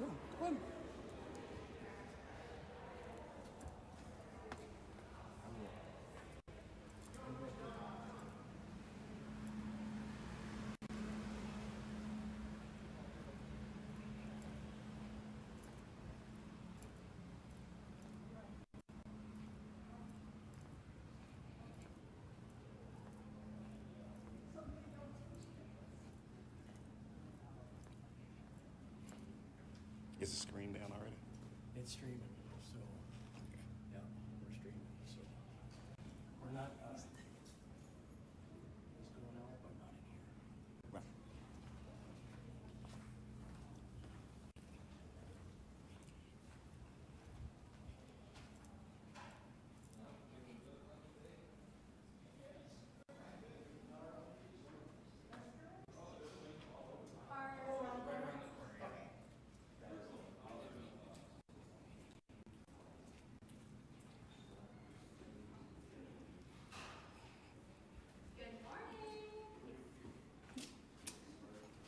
Come on, come on. Is the screen down already? It's streaming, so yeah, we're streaming. So we're not. It's going out, but not in here. Right.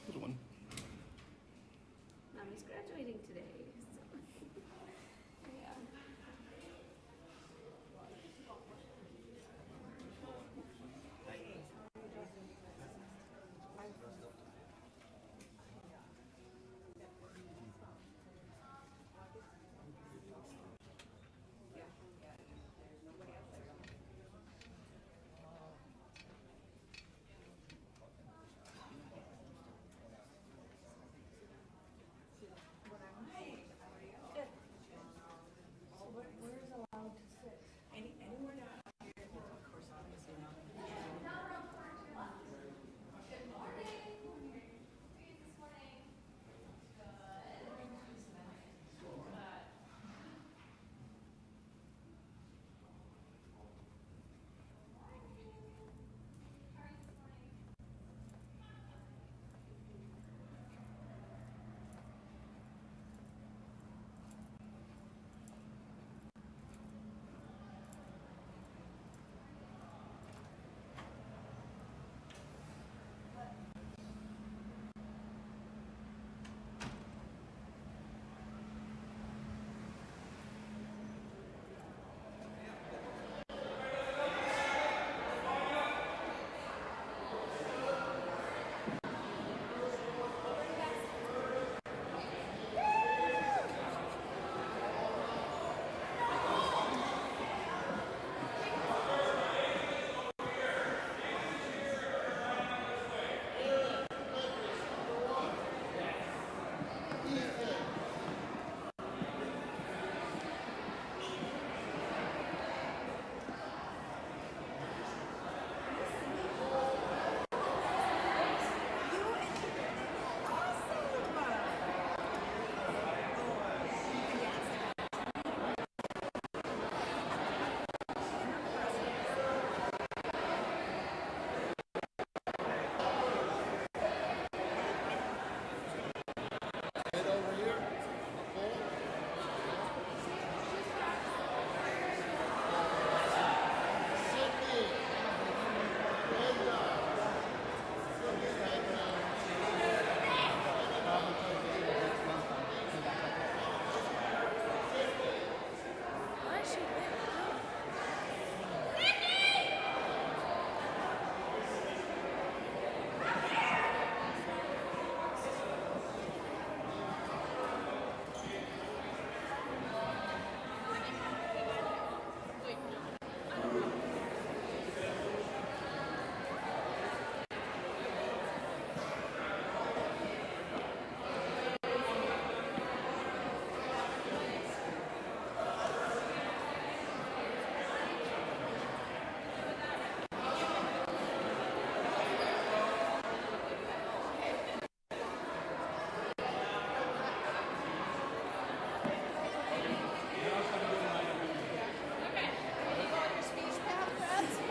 Little one. Mommy's graduating today. So.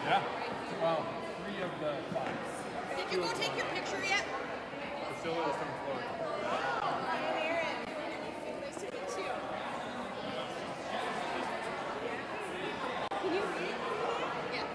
Yeah. Did you go take your picture yet? Priscilla is from Florida. I'm Erin. Nice to meet you. Can you read it for me? Yeah.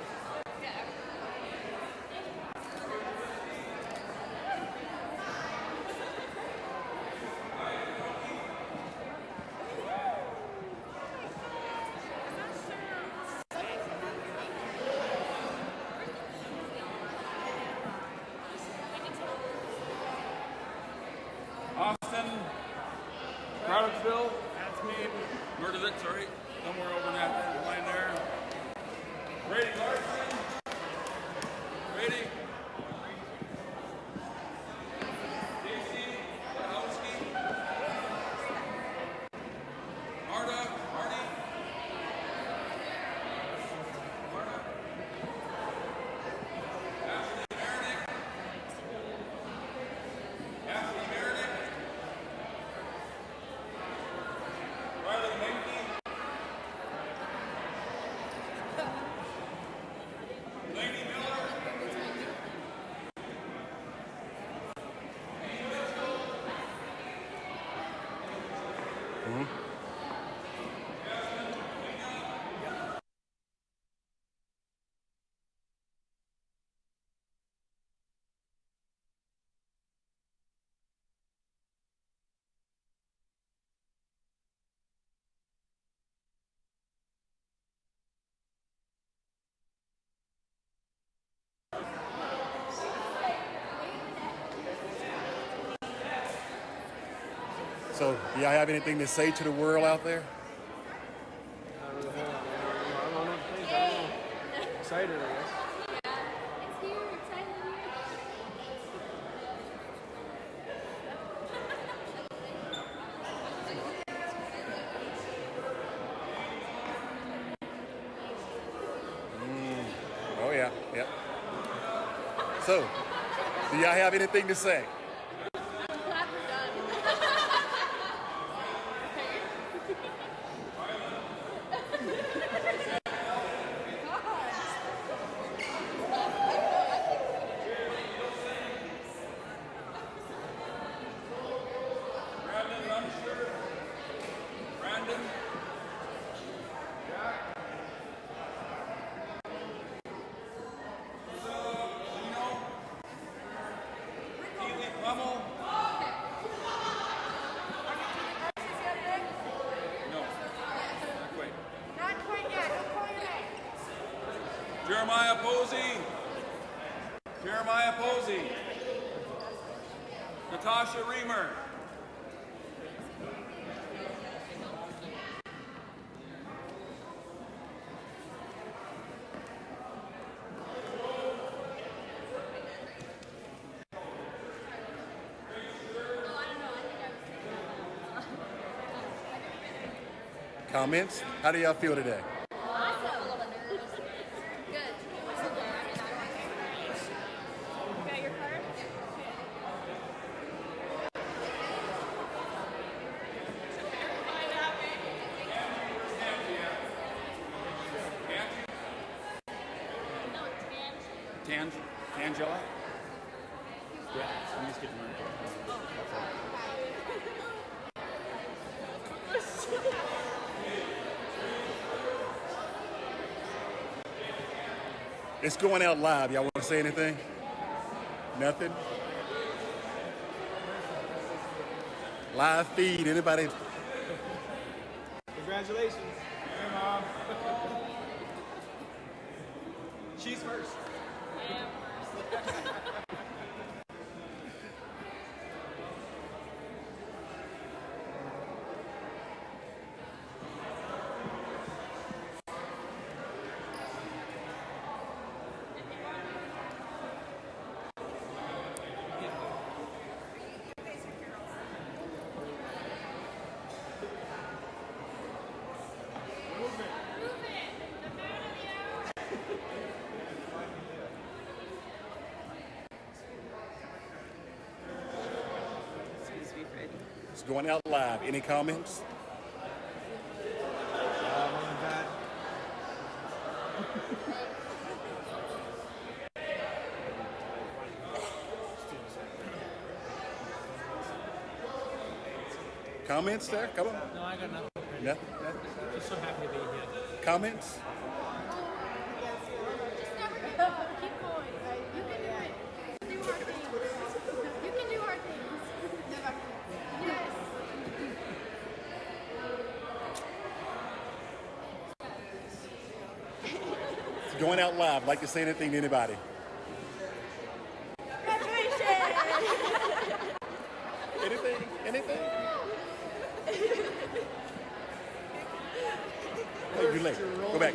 Phil. That's me. Murdervik, sorry. Somewhere over in that line there. Brady Larson. Brady. Casey Wachowski. Marta. Marty. Marta. Ashley Mernick. Ashley Mernick. Riley Menke. Laney Miller. Dean Mitchell. Jasmine Lena. So, do y'all have anything to say to the world out there? Not really a whole lot, man. I don't know what to think. I don't know. Excited, I guess. It's here, excited here. Oh yeah, yeah. So, do y'all have anything to say? I'm glad we're done. Brandon Lumsher. Brandon. Jack. Lino. Keely Plummel. No. Not quite. Not quite yet. Don't call your name. Jeremiah Posey. Jeremiah Posey. Natasha Reamer. Comments? How do y'all feel today? Awesome. Good. You got your card? Tangela? Yeah, I'm just getting ready. It's going out live. Y'all want to say anything? Nothing? Live feed. Anybody? Congratulations. Hey, Mom. She's first. It's going out live. Any comments? Mom and Dad. Comments there? Come on. No, I got nothing. Nothing? Just so happy to be here. Comments? Just never give up. Keep going. You can do it. Do hard things. You can do hard things. Yes. It's going out live. Like to say anything to anybody? Graduation. Anything? Anything? Oh, you're late. Go back.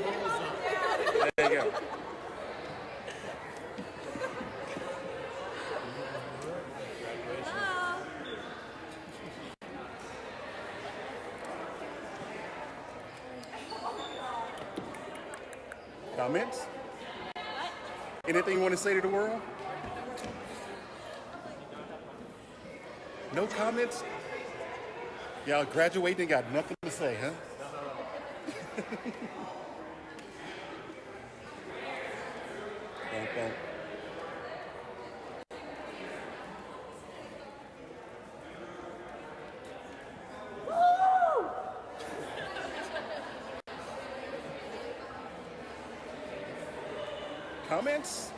There you go. Comments? Anything you want to say to the world? No comments? Y'all graduating, got nothing to say, huh? Bum, bum. Comments?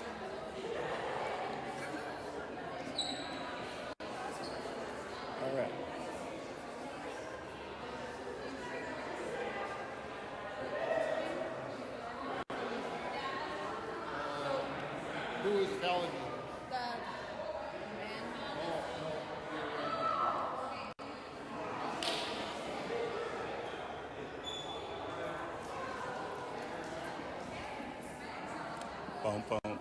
All right. Who is telling you? Bum, bum.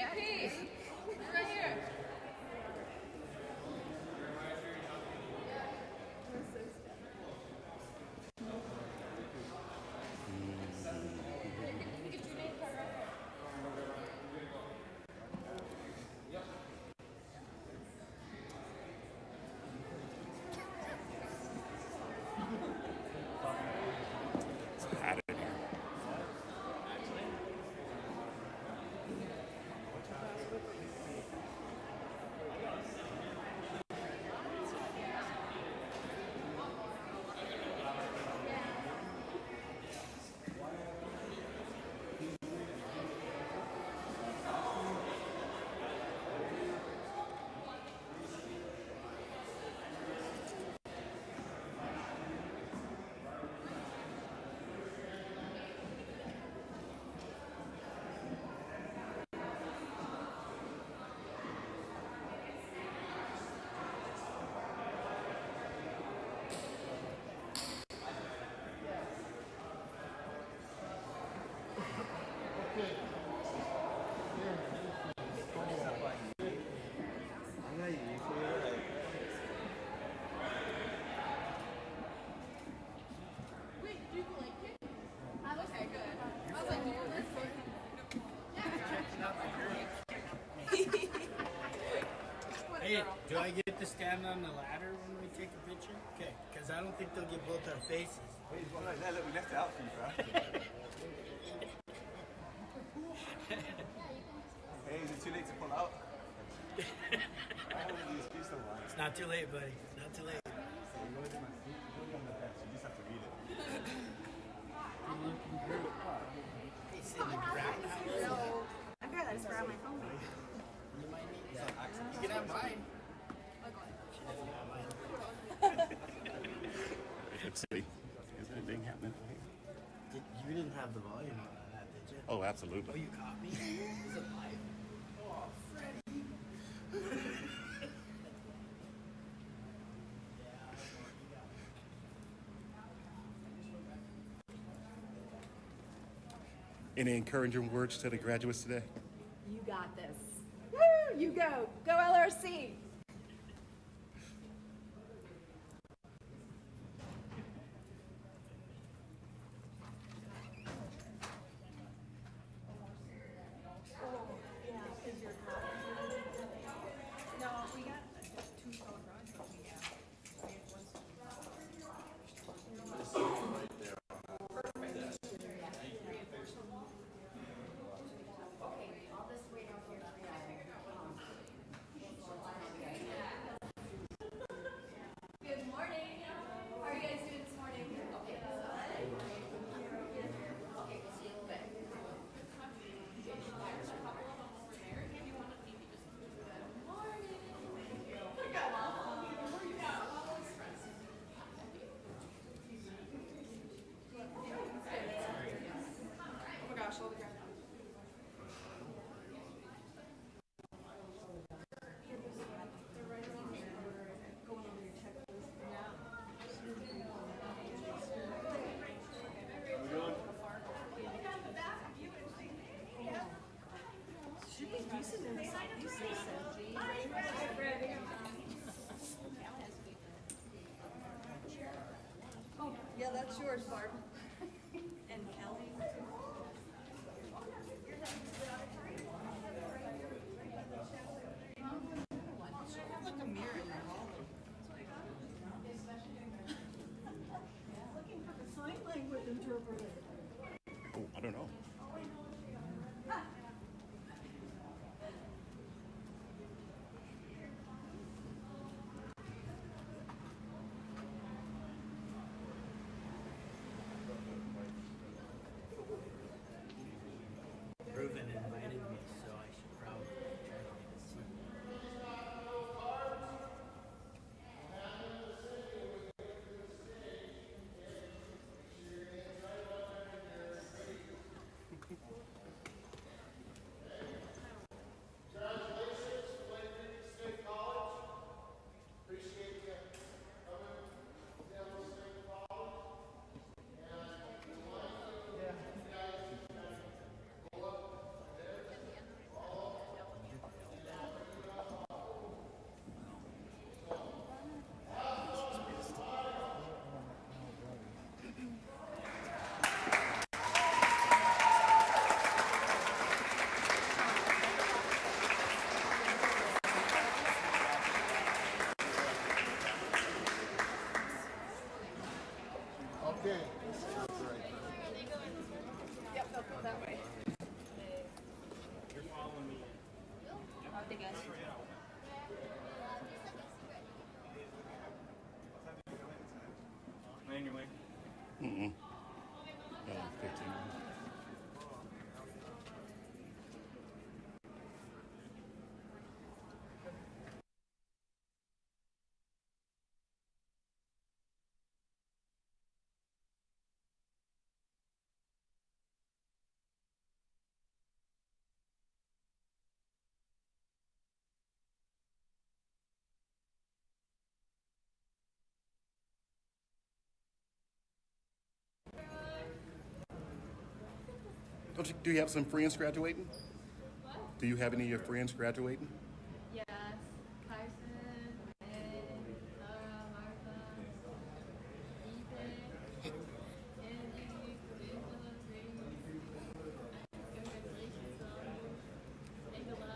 JP, you're right here. It's hot in here. Hey, do I get to stand on the ladder when we take a picture? Okay, because I don't think they'll get both our faces. Wait, it's one like that. Look, we left it out for you, bro. Hey, is it too late to pull out? I don't use excuse no more. It's not too late, buddy. It's not too late. You go to my seat, you go on the bench. You just have to read it. Hey, sit in the ground. I got that for on my phone. You might need that. You can have mine. She doesn't have mine. Let's see. Is anything happening? You didn't have the volume on that, did you? Oh, Oh, absolutely. you caught me? Is it live? Oh, Freddie. Any encouraging words to the graduates today? You got this. Woo! You go. Go LRSC. It's yours, Barb. And Kelly. Like a mirror in your hall. Looking for the sign language interpreter. Oh, I don't know. Reuben invited me, so I should probably try to get a seat. Okay. Yep, they'll go that way. You're following me. I think I see. Man, your mic. Mm-mm. 15. Do you have some friends graduating? What? Do you have any of your friends graduating? Yes. Carson, Ed, Laura, Martha, Ethan, Andy, Angela, Grace. Congratulations, Angela.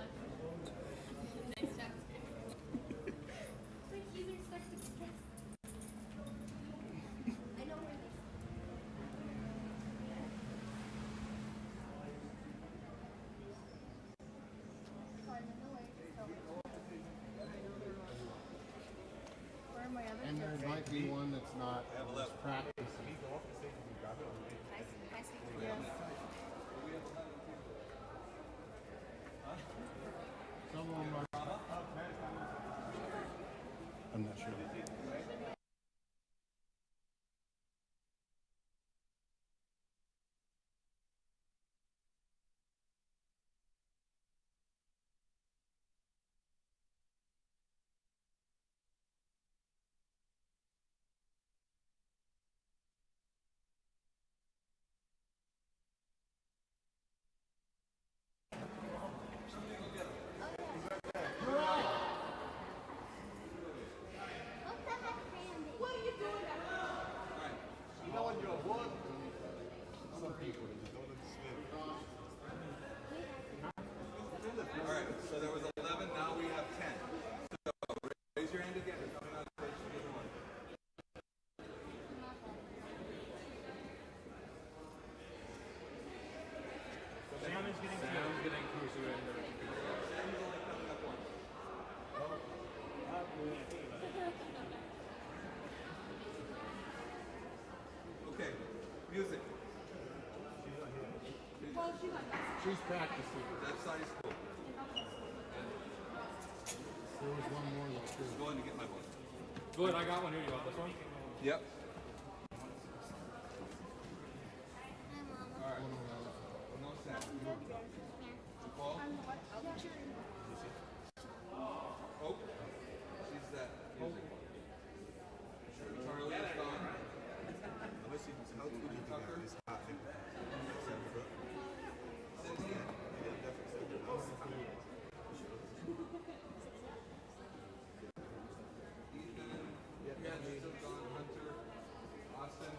Next time. Wait, he's expected to guess. I know where this. Where are my other And there kids? might be one that's not practicing. Some of them are. I'm not sure. All right, so there was 11, now we have 10. So raise your hand again. You're coming on stage for this one. Sam's getting closer in there. Sam's only coming up once. Okay, music. She's practicing. That's high school. There was one more that's good. Just going to get my book. Good, I got one here. You want this one? Yep. All right. No Sam. Paul? Oh, she's that music one. Charlie is gone. Tucker? Cynthia? Ethan? Yeah, she's gone. Hunter? Austin?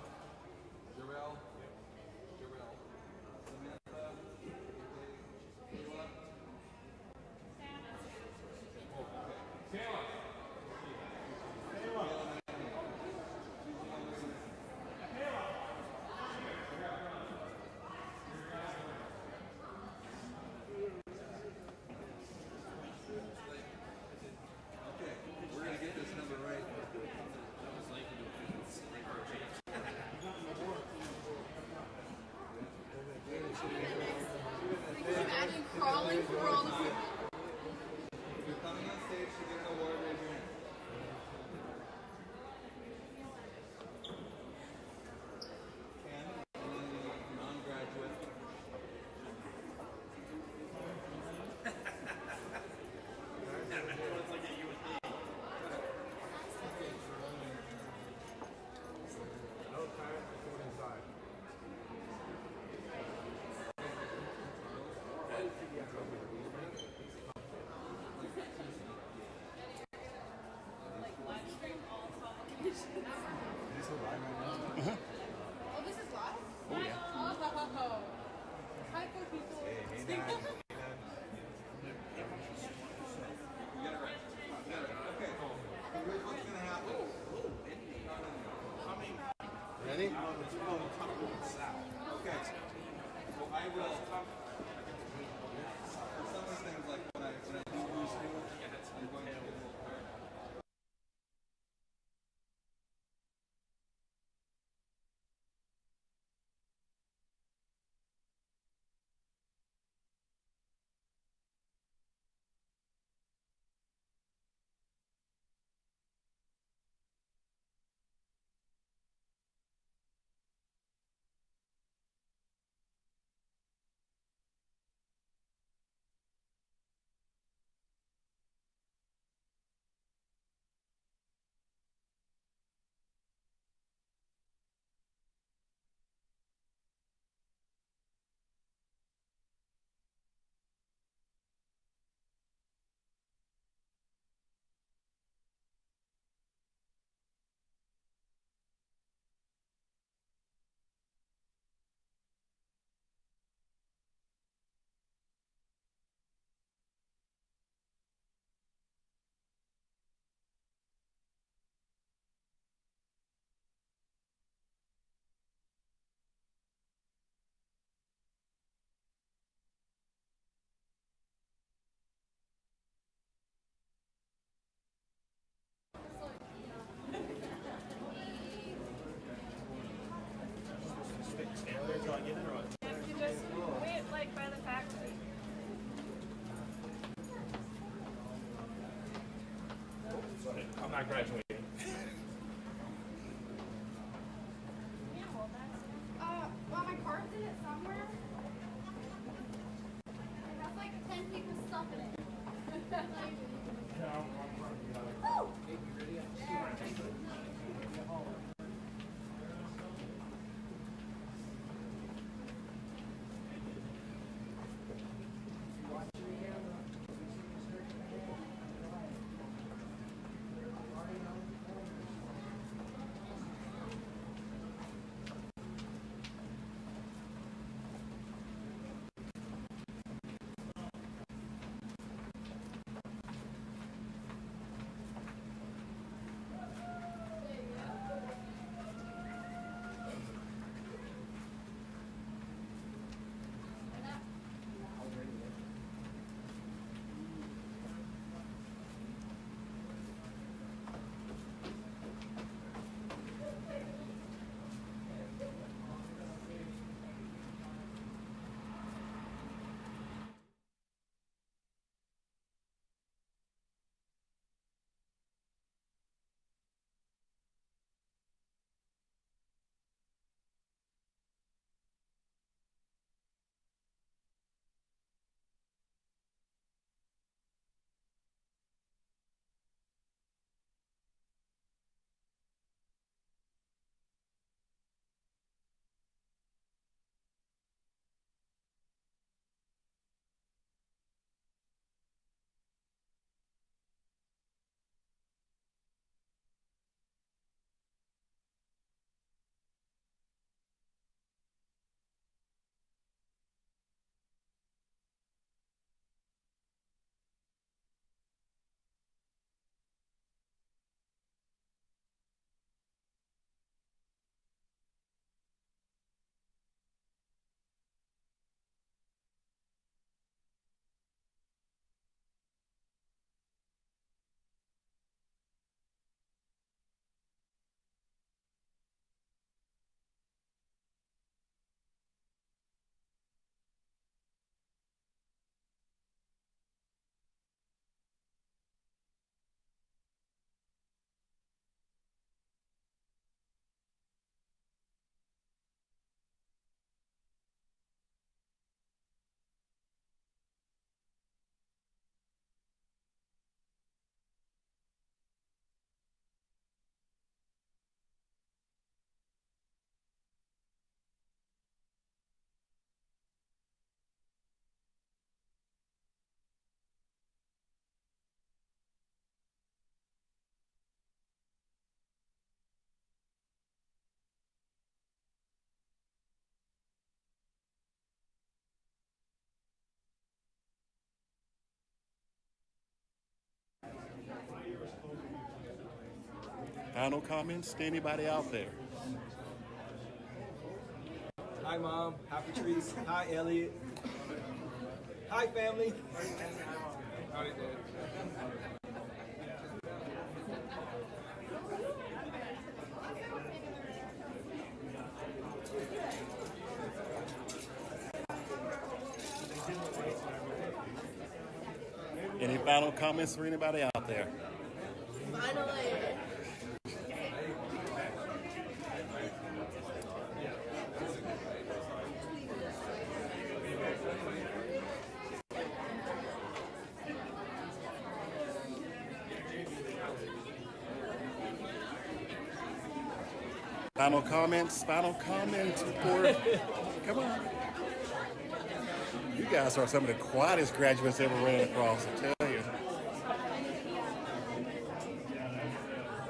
Ready? Okay. So I will. For some of the things, like when I do these things, I'm going to get a little tired. You just wait like by the faculty. I'm not graduating. Well, my card's in it somewhere. It has like 10 people's stuff in it. Woo! Final comments to anybody out there? Hi, Mom. Hi, Patrice. Hi, Elliot. Hi, family. Howdy, Dad. Any final comments for anybody out there? Finally. Final comments? Final comments before? Come on. You guys are some of the quietest graduates ever ran across, I tell you.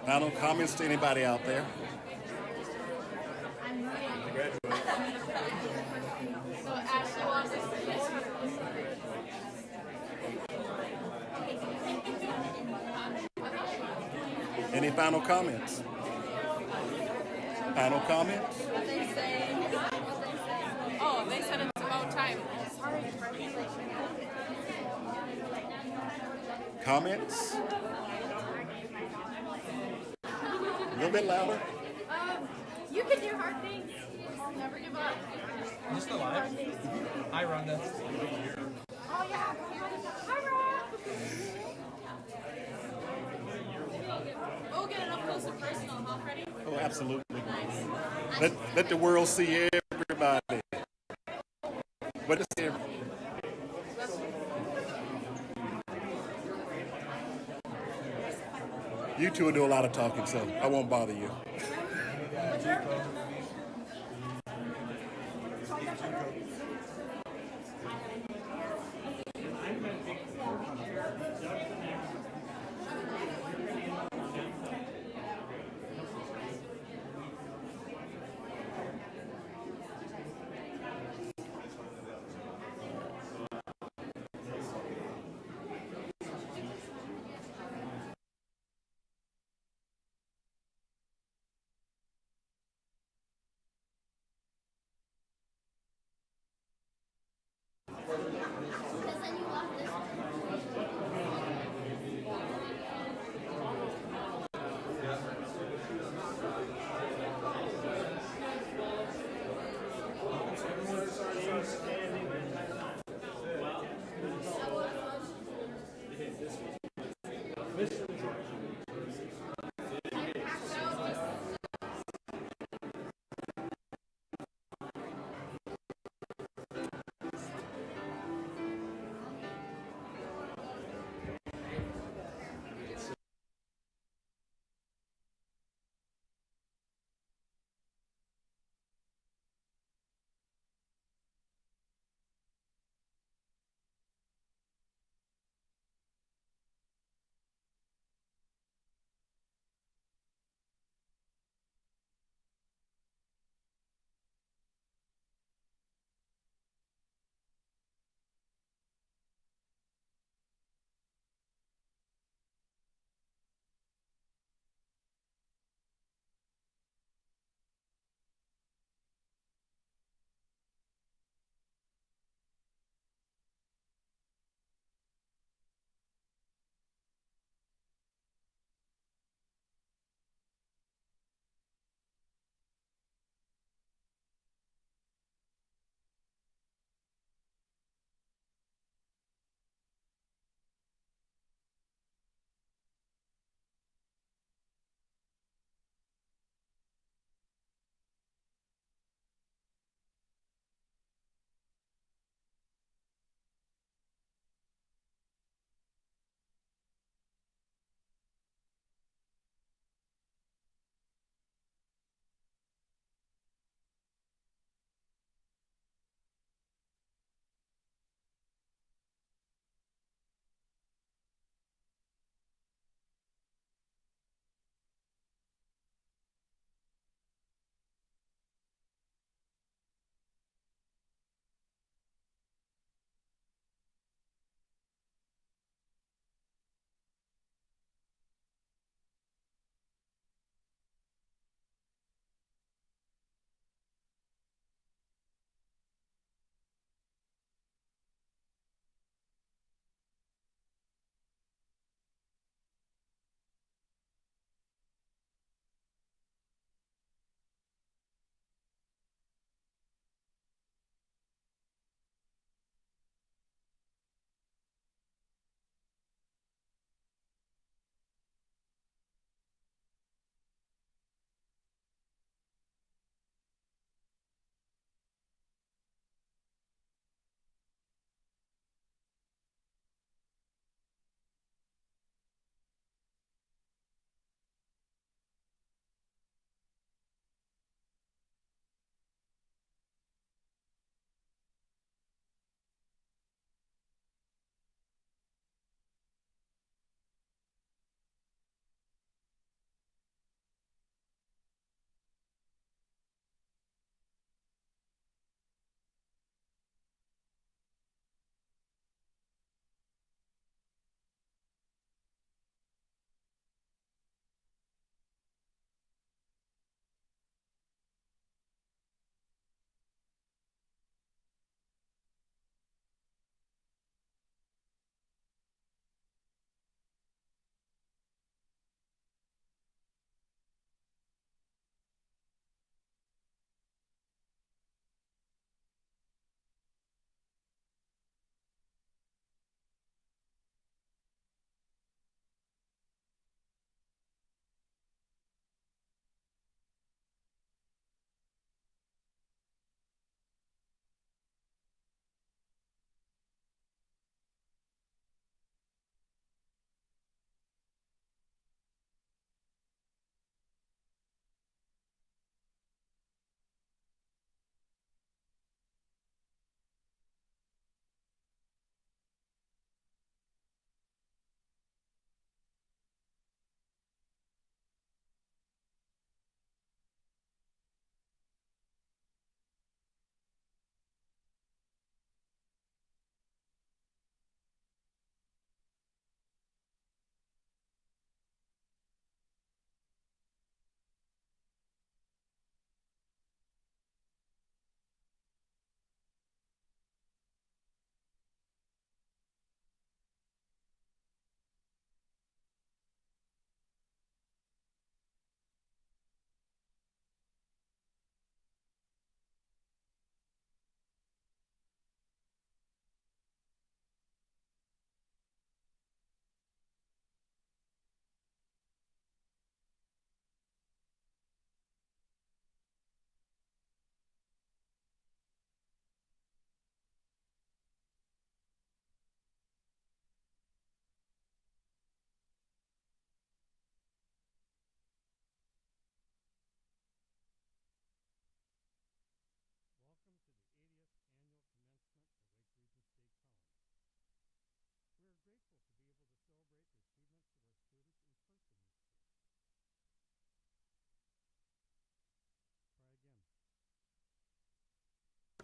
Final comments to anybody out there? So Ashley wants us to Any final comments? Final comments? What they say. Oh, they said it's about time. Sorry for Comments? A little bit louder. You can do hard things. Never give up. Is this the live? Hi, Rhonda. Oh yeah. Hi, Rob. Oh, get it up close and personal, huh, Freddie? Oh, absolutely. Let the world see everybody. What is there? You two will do a lot of talking, so I won't bother you.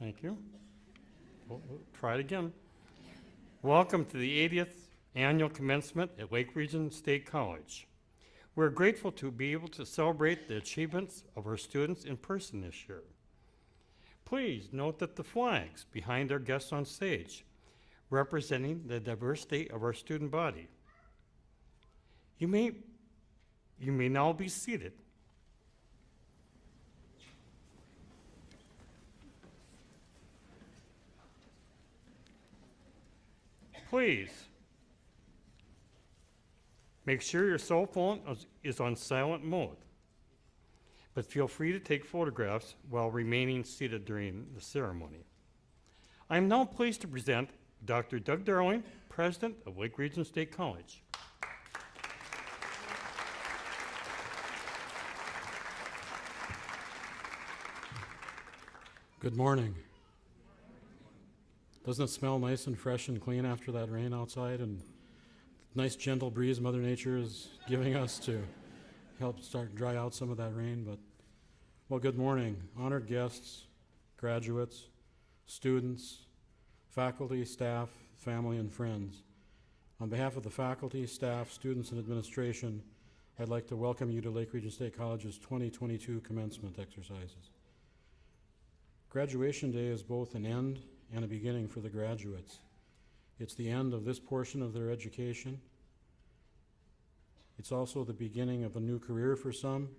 Thank you. We'll try it again. Welcome to the 80th annual commencement at Lake Region State College. We're grateful to be able to celebrate the achievements of our students in person this year. Please note that the flags behind our guests on stage, representing the diversity of our student body. You may now be seated. Please make sure your cell phone is on silent mode, but feel free to take photographs while remaining seated during the ceremony. I am now pleased to present Dr. Doug Darling, President of Lake Region State College. Good morning. Doesn't it smell nice and fresh and clean after that rain outside, and nice gentle breeze Mother Nature is giving us to help start dry out some of that rain? But, well, good morning, honored guests, graduates, students, faculty, staff, family, and friends. On behalf of the faculty, staff, students, and administration, I'd like to welcome you to Lake Region State College's 2022 commencement exercises. Graduation Day is both an end and a beginning for the graduates. It's the end of this portion of their education. It's also the beginning of a new career for some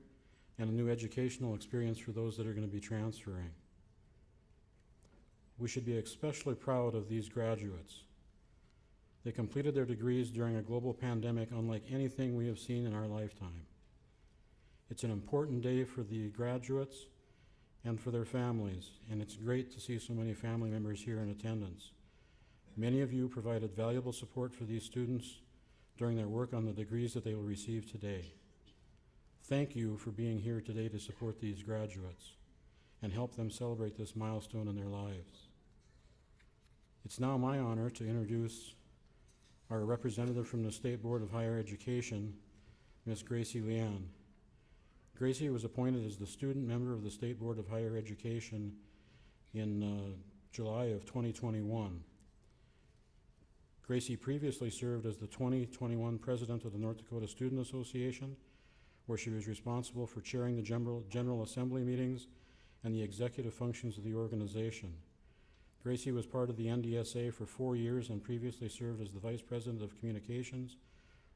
and a new educational experience for those that are going to be transferring. We should be especially proud of these graduates. They completed their degrees during a global pandemic unlike anything we have seen in our lifetime. It's an important day for the graduates and for their families, and it's great to see so many family members here in attendance. Many of you provided valuable support for these students during their work on the degrees that they will receive today. Thank you for being here today to support these graduates and help them celebrate this milestone in their lives. It's now my honor to introduce our representative from the State Board of Higher Education, Ms. Gracie Leanne. Gracie was appointed as the student member of the State Board of Higher Education in July of 2021. Gracie previously served as the 2021 president of the North Dakota Student Association, where she was responsible for chairing the General Assembly meetings and the executive functions of the organization. Gracie was part of the NDSA for 4 years and previously served as the vice president of communications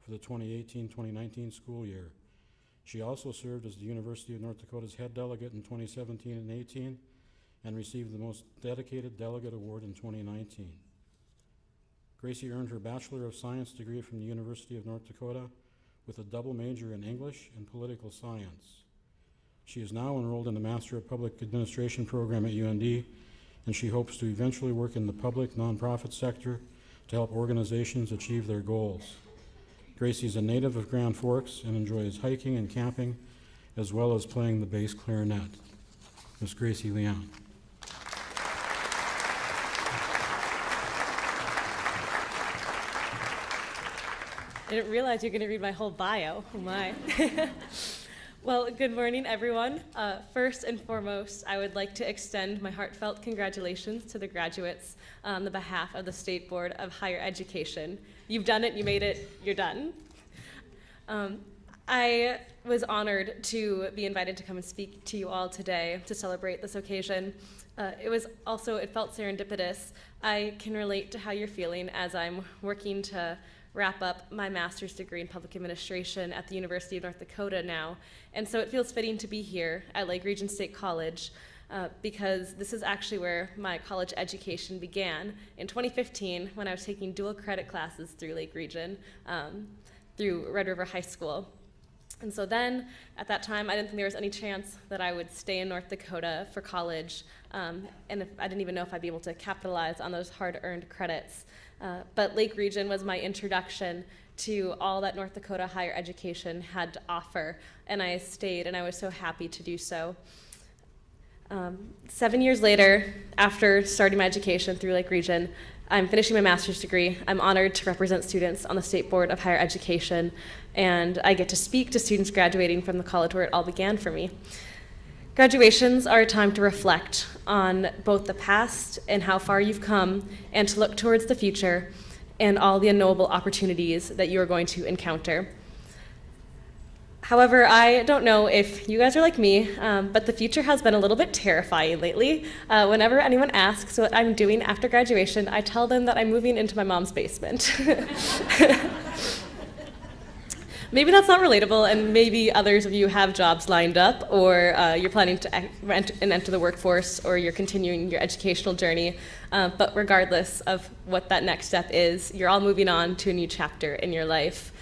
for the 2018-2019 school year. She also served as the University of North Dakota's head delegate in 2017 and 18 and received the Most Dedicated Delegate Award in 2019. Gracie earned her Bachelor of Science degree from the University of North Dakota with a double major in English and political science. She is now enrolled in the Master of Public Administration program at UND, and she hopes to eventually work in the public nonprofit sector to help organizations achieve their goals. Gracie is a native of Grand Forks and enjoys hiking and camping, as well as playing the bass clarinet. Ms. Gracie Leanne. I didn't realize you were going to read my whole bio. Oh my. Well, good morning, everyone. First and foremost, I would like to extend my heartfelt congratulations to the graduates on the behalf of the State Board of Higher Education. You've done it, you made it, you're done. I was honored to be invited to come and speak to you all today to celebrate this occasion. It felt serendipitous. I can relate to how you're feeling as I'm working to wrap up my master's degree in public administration at the University of North Dakota now. And so it feels fitting to be here at Lake Region State College because this is actually where my college education began in 2015 when I was taking dual credit classes through Lake Region, through Red River High School. And so then, at that time, I didn't think there was any chance that I would stay in North Dakota for college, and I didn't even know if I'd be able to capitalize on those hard-earned credits. But Lake Region was my introduction to all that North Dakota higher education had to offer, and I stayed, and I was so happy to do so. 7 years later, after starting my education through Lake Region, I'm finishing my master's degree. I'm honored to represent students on the State Board of Higher Education, and I get to speak to students graduating from the college where it all began for me. Graduations are a time to reflect on both the past and how far you've come, and to look towards the future and all the unknowable opportunities that you are going to encounter. However, I don't know if you guys are like me, but the future has been a little bit terrifying lately. Whenever anyone asks what I'm doing after graduation, I tell them that I'm moving into my mom's basement. Maybe that's not relatable, and maybe others of you have jobs lined up, or you're planning to enter the workforce, or you're continuing your educational journey. But regardless of what that next step is, you're all moving on to a new chapter in your life.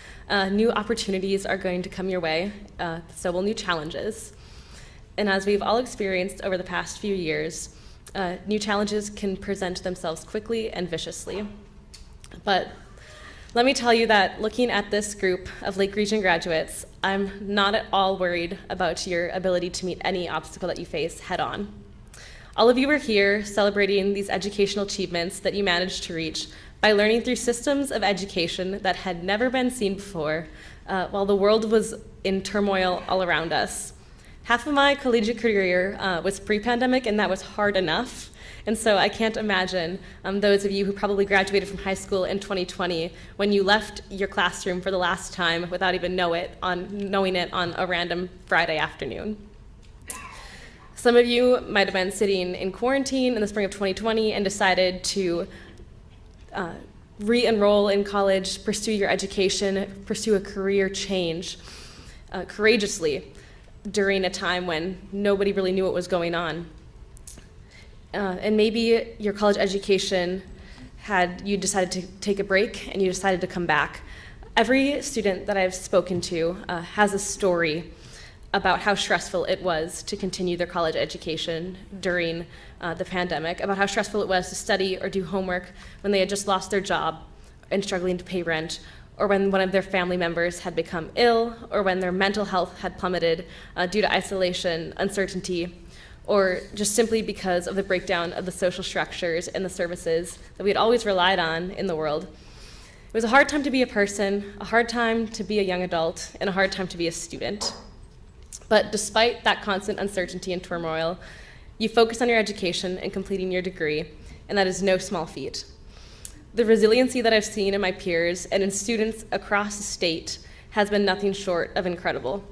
New opportunities are going to come your way, so will new challenges. And as we've all experienced over the past few years, new challenges can present themselves quickly and viciously. But let me tell you that looking at this group of Lake Region graduates, I'm not at all worried about your ability to meet any obstacle that you face head on. All of you are here celebrating these educational achievements that you managed to reach by learning through systems of education that had never been seen before, while the world was in turmoil all around us. Half of my collegiate career was pre-pandemic, and that was hard enough. And so I can't imagine those of you who probably graduated from high school in 2020 when you left your classroom for the last time without even knowing it on a random Friday afternoon. Some of you might have been sitting in quarantine in the spring of 2020 and decided to re-enroll in college, pursue your education, pursue a career change courageously during a time when nobody really knew what was going on. And maybe your college education you decided to take a break and you decided to come back. Every student that I've spoken to has a story about how stressful it was to continue their college education during the pandemic, about how stressful it was to study or do homework when they had just lost their job and struggling to pay rent, or when one of their family members had become ill, or when their mental health had plummeted due to isolation, uncertainty, or just simply because of the breakdown of the social structures and the services that we had always relied on in the world. It was a hard time to be a person, a hard time to be a young adult, and a hard time to be a student. But despite that constant uncertainty and turmoil, you focus on your education and completing your degree, and that is no small feat. The resiliency that I've seen in my peers and in students across the state has been nothing short of incredible.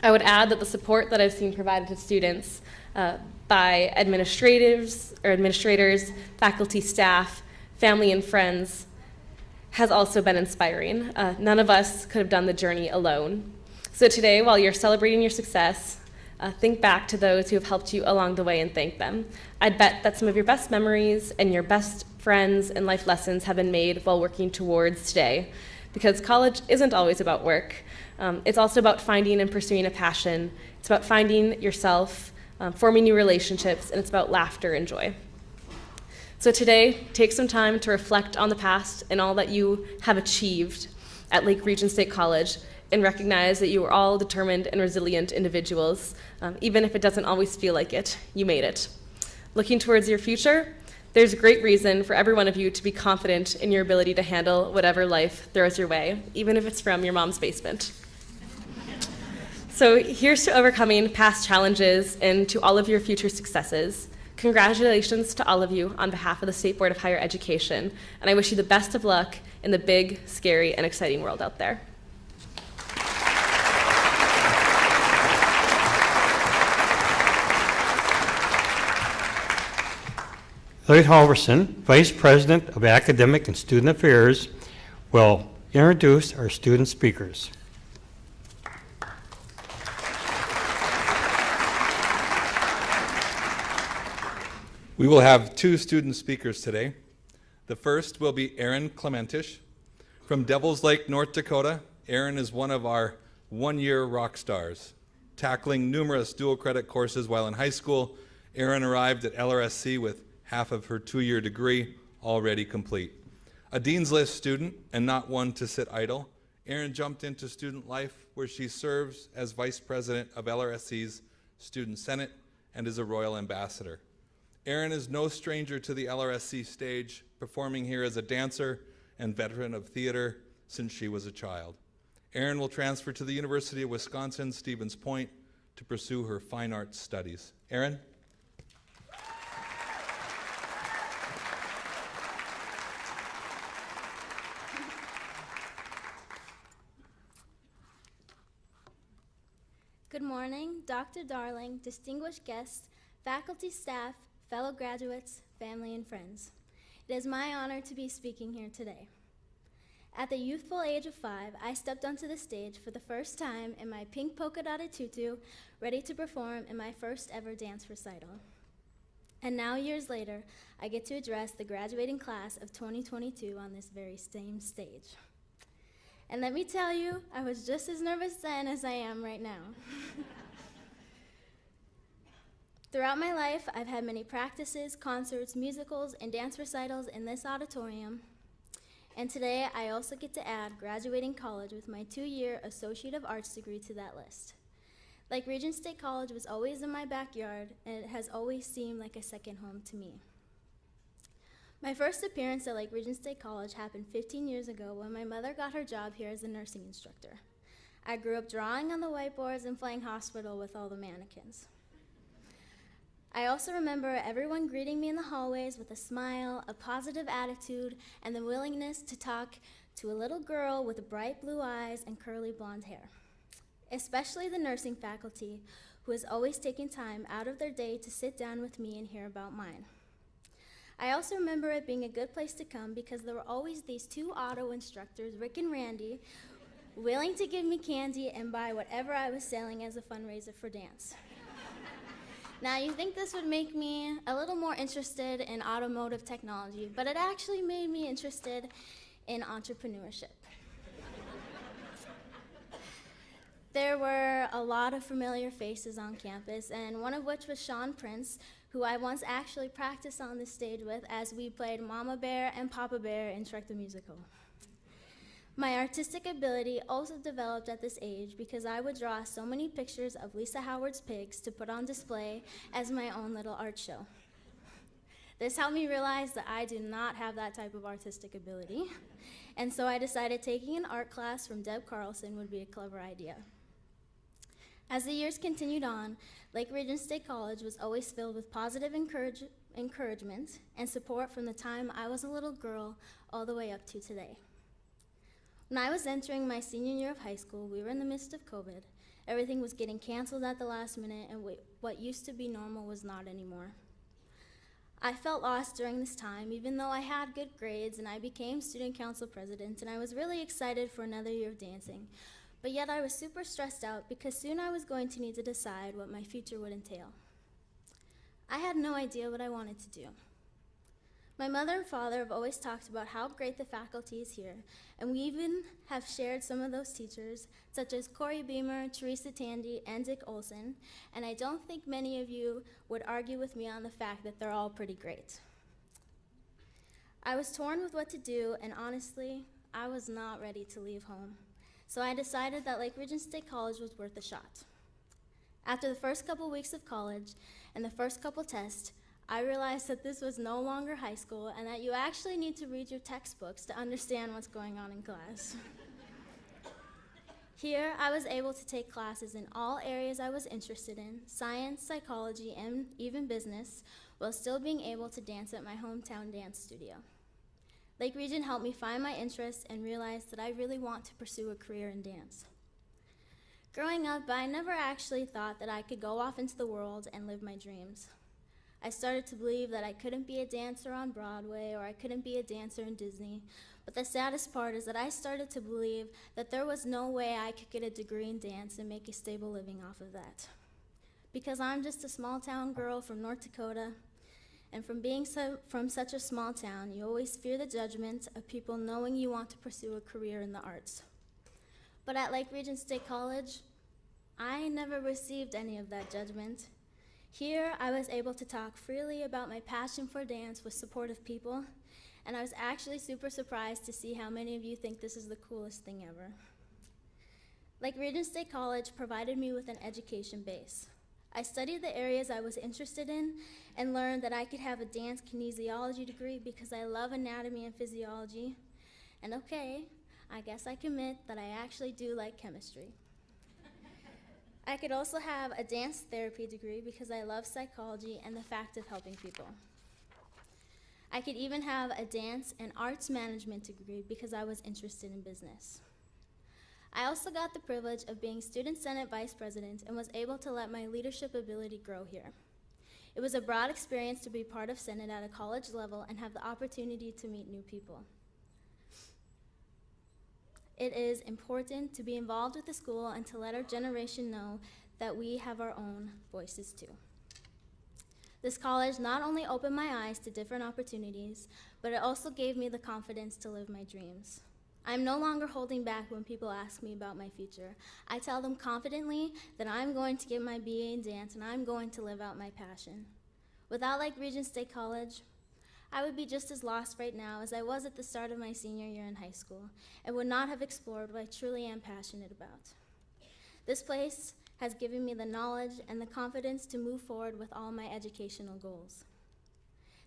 I would add that the support that I've seen provided to students by administrators, faculty, staff, family, and friends has also been inspiring. None of us could have done the journey alone. So today, while you're celebrating your success, think back to those who have helped you along the way and thank them. I'd bet that some of your best memories and your best friends and life lessons have been made while working towards today, because college isn't always about work. It's also about finding and pursuing a passion. It's about finding yourself, forming new relationships, and it's about laughter and joy. So today, take some time to reflect on the past and all that you have achieved at Lake Region State College, and recognize that you are all determined and resilient individuals. Even if it doesn't always feel like it, you made it. Looking towards your future, there's a great reason for every one of you to be confident in your ability to handle whatever life throws your way, even if it's from your mom's basement. So here's to overcoming past challenges and to all of your future successes. Congratulations to all of you on behalf of the State Board of Higher Education, and I wish you the best of luck in the big, scary, and exciting world out there. Lloyd Halverson, Vice President of Academic and Student Affairs, will introduce our student speakers. We will have two student speakers today. The first will be Aaron Clementish. From Devils Lake, North Dakota, Aaron is one of our one-year rock stars. Tackling numerous dual credit courses while in high school, Aaron arrived at LRSC with half of her two-year degree already complete. A Dean's List student and not one to sit idle, Aaron jumped into student life where she serves as Vice President of LRSC's Student Senate and is a Royal Ambassador. Aaron is no stranger to the LRSC stage, performing here as a dancer and veteran of theater since she was a child. Aaron will transfer to the University of Wisconsin, Stevens Point, to pursue her fine arts studies. Erin? Good morning, Dr. Darling, distinguished guests, faculty, staff, fellow graduates, family, and friends. It is my honor to be speaking here today. At the youthful age of 5, I stepped onto the stage for the first time in my pink polka dotted tutu, ready to perform in my first ever dance recital. And now, years later, I get to address the graduating class of 2022 on this very same stage. And let me tell you, I was just as nervous then as I am right now. Throughout my life, I've had many practices, concerts, musicals, and dance recitals in this auditorium. And today, I also get to add graduating college with my 2-year Associate of Arts degree to that list. Lake Region State College was always in my backyard, and it has always seemed like a second home to me. My first appearance at Lake Region State College happened 15 years ago when my mother got her job here as a nursing instructor. I grew up drawing on the whiteboards and playing hospital with all the mannequins. I also remember everyone greeting me in the hallways with a smile, a positive attitude, and the willingness to talk to a little girl with bright blue eyes and curly blonde hair. Especially the nursing faculty, who is always taking time out of their day to sit down with me and hear about mine. I also remember it being a good place to come because there were always these 2 auto instructors, Rick and Randy, willing to give me candy and buy whatever I was selling as a fundraiser for dance. Now, you think this would make me a little more interested in automotive technology, but it actually made me interested in entrepreneurship. There were a lot of familiar faces on campus, and one of which was Sean Prince, who I once actually practiced on the stage with as we played Mama Bear and Papa Bear in Shrek the Musical. My artistic ability also developed at this age because I would draw so many pictures of Lisa Howard's pigs to put on display as my own little art show. This helped me realize that I do not have that type of artistic ability, and so I decided taking an art class from Deb Carlson would be a clever idea. As the years continued on, Lake Region State College was always filled with positive encouragement and support from the time I was a little girl all the way up to today. When I was entering my senior year of high school, we were in the midst of COVID. Everything was getting canceled at the last minute, and what used to be normal was not anymore. I felt lost during this time, even though I had good grades and I became student council president, and I was really excited for another year of dancing. But yet I was super stressed out because soon I was going to need to decide what my future would entail. I had no idea what I wanted to do. My mother and father have always talked about how great the faculty is here, and we even have shared some of those teachers, such as Corey Beamer, Teresa Tandy, and Dick Olson, and I don't think many of you would argue with me on the fact that they're all pretty great. I was torn with what to do, and honestly, I was not ready to leave home. So I decided that Lake Region State College was worth a shot. After the first couple weeks of college and the first couple tests, I realized that this was no longer high school and that you actually need to read your textbooks to understand what's going on in class. Here, I was able to take classes in all areas I was interested in, science, psychology, and even business, while still being able to dance at my hometown dance studio. Lake Region helped me find my interests and realize that I really want to pursue a career in dance. Growing up, I never actually thought that I could go off into the world and live my dreams. I started to believe that I couldn't be a dancer on Broadway or I couldn't be a dancer in Disney, but the saddest part is that I started to believe that there was no way I could get a degree in dance and make a stable living off of that. Because I'm just a small town girl from North Dakota, and from being from such a small town, you always fear the judgment of people knowing you want to pursue a career in the arts. But at Lake Region State College, I never received any of that judgment. Here, I was able to talk freely about my passion for dance with supportive people, and I was actually super surprised to see how many of you think this is the coolest thing ever. Lake Region State College provided me with an education base. I studied the areas I was interested in and learned that I could have a dance kinesiology degree because I love anatomy and physiology. And okay, I guess I can admit that I actually do like chemistry. I could also have a dance therapy degree because I love psychology and the fact of helping people. I could even have a dance and arts management degree because I was interested in business. I also got the privilege of being Student Senate Vice President and was able to let my leadership ability grow here. It was a broad experience to be part of Senate at a college level and have the opportunity to meet new people. It is important to be involved with the school and to let our generation know that we have our own voices too. This college not only opened my eyes to different opportunities, but it also gave me the confidence to live my dreams. I'm no longer holding back when people ask me about my future. I tell them confidently that I'm going to get my BA in dance and I'm going to live out my passion. Without Lake Region State College, I would be just as lost right now as I was at the start of my senior year in high school and would not have explored what I truly am passionate about. This place has given me the knowledge and the confidence to move forward with all my educational goals.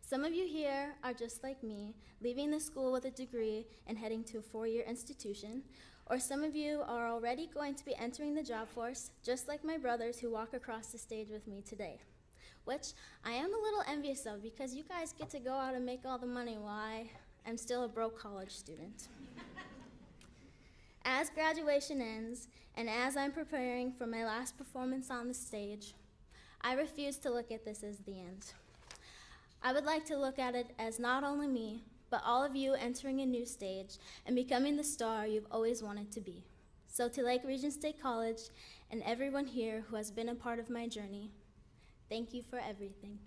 Some of you here are just like me, leaving the school with a degree and heading to a four-year institution, or some of you are already going to be entering the job force, just like my brothers who walk across the stage with me today, which I am a little envious of because you guys get to go out and make all the money while I am still a broke college student. As graduation ends, and as I'm preparing for my last performance on the stage, I refuse to look at this as the end. I would like to look at it as not only me, but all of you entering a new stage and becoming the star you've always wanted to be. So to Lake Region State College and everyone here who has been a part of my journey, thank you for everything.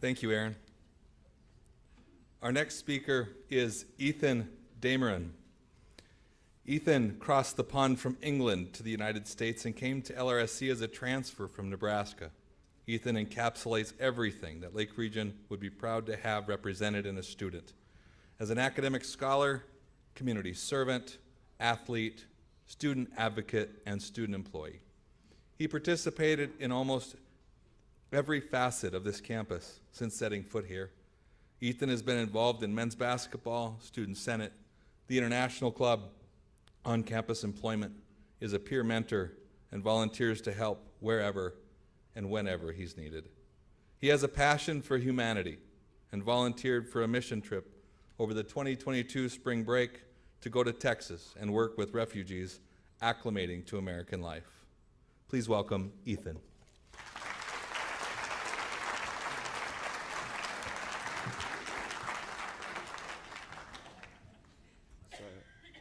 Thank you, Aaron. Our next speaker is Ethan Dameron. Ethan crossed the pond from England to the United States and came to LRSC as a transfer from Nebraska. Ethan encapsulates everything that Lake Region would be proud to have represented in a student. As an academic scholar, community servant, athlete, student advocate, and student employee. He participated in almost every facet of this campus since setting foot here. Ethan has been involved in men's basketball, student senate, the international club, on-campus employment, is a peer mentor, and volunteers to help wherever and whenever he's needed. He has a passion for humanity and volunteered for a mission trip over the 2022 spring break to go to Texas and work with refugees acclimating to American life. Please welcome Ethan.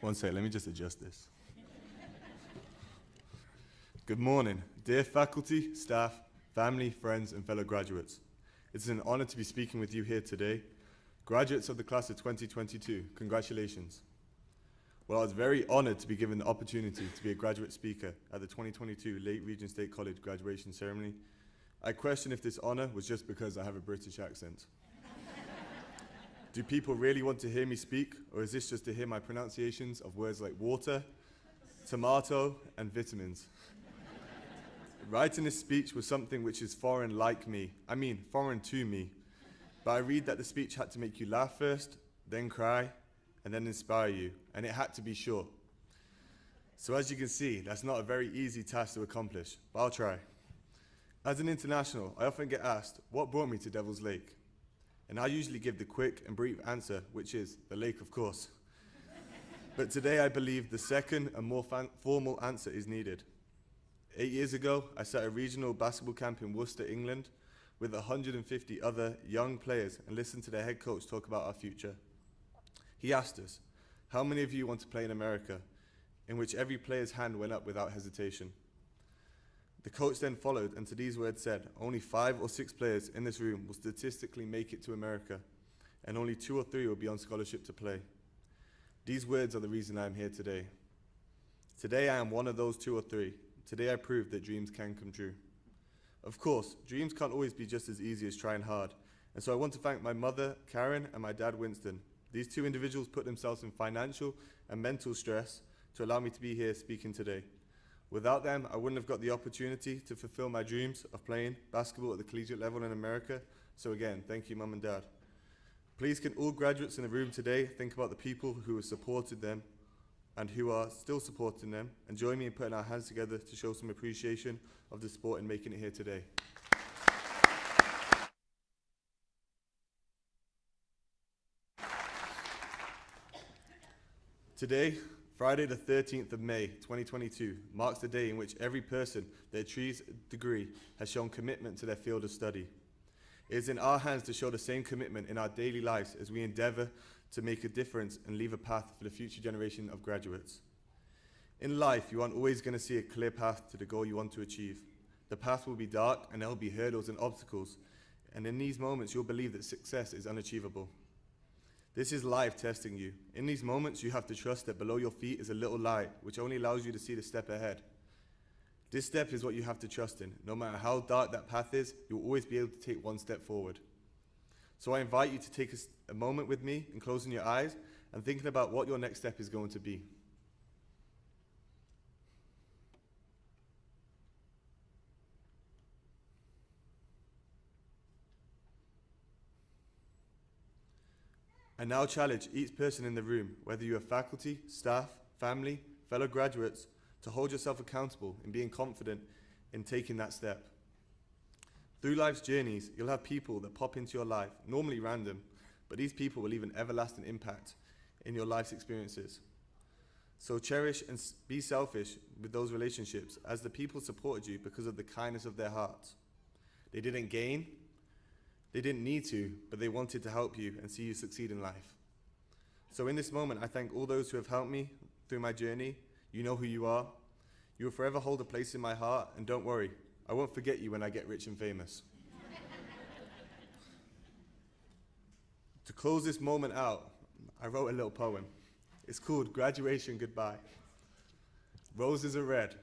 One sec, let me just adjust this. Good morning, dear faculty, staff, family, friends, and fellow graduates. It's an honor to be speaking with you here today. Graduates of the class of 2022, congratulations. Well, I was very honored to be given the opportunity to be a graduate speaker at the 2022 Lake Region State College graduation ceremony. I question if this honor was just because I have a British accent. Do people really want to hear me speak, or is this just to hear my pronunciations of words like water, tomato, and vitamins? Writing this speech was something which is foreign like me. I mean, foreign to me. But I read that the speech had to make you laugh first, then cry, and then inspire you, and it had to be short. So as you can see, that's not a very easy task to accomplish, but I'll try. As an international, I often get asked, what brought me to Devil's Lake? And I usually give the quick and brief answer, which is the lake, of course. But today I believe the second and more formal answer is needed. 8 years ago, I set a regional basketball camp in Worcester, England, with 150 other young players and listened to their head coach talk about our future. He asked us, how many of you want to play in America? In which every player's hand went up without hesitation. The coach then followed, and to these words said, only 5 or 6 players in this room will statistically make it to America, and only 2 or 3 will be on scholarship to play. These words are the reason I am here today. Today I am one of those 2 or 3. Today I proved that dreams can come true. Of course, dreams can't always be just as easy as trying hard, and so I want to thank my mother, Karen, and my dad, Winston. These 2 individuals put themselves in financial and mental stress to allow me to be here speaking today. Without them, I wouldn't have got the opportunity to fulfill my dreams of playing basketball at the collegiate level in America. So again, thank you, Mum and Dad. Please can all graduates in the room today think about the people who have supported them and who are still supporting them, and join me in putting our hands together to show some appreciation of the sport and making it here today. Today, Friday the 13th of May 2022, marks the day in which every person that achieves a degree has shown commitment to their field of study. It is in our hands to show the same commitment in our daily lives as we endeavour to make a difference and leave a path for the future generation of graduates. In life, you aren't always going to see a clear path to the goal you want to achieve. The path will be dark and there will be hurdles and obstacles, and in these moments you'll believe that success is unachievable. This is life testing you. In these moments, you have to trust that below your feet is a little light, which only allows you to see the step ahead. This step is what you have to trust in. No matter how dark that path is, you'll always be able to take one step forward. So I invite you to take a moment with me and closing your eyes and thinking about what your next step is going to be. I now challenge each person in the room, whether you are faculty, staff, family, fellow graduates, to hold yourself accountable in being confident in taking that step. Through life's journeys, you'll have people that pop into your life, normally random, but these people will leave an everlasting impact in your life's experiences. So cherish and be selfish with those relationships, as the people supported you because of the kindness of their hearts. They didn't gain, they didn't need to, but they wanted to help you and see you succeed in life. So in this moment, I thank all those who have helped me through my journey. You know who you are. You will forever hold a place in my heart, and don't worry, I won't forget you when I get rich and famous. To close this moment out, I wrote a little poem. It's called Graduation Goodbye. Roses are red,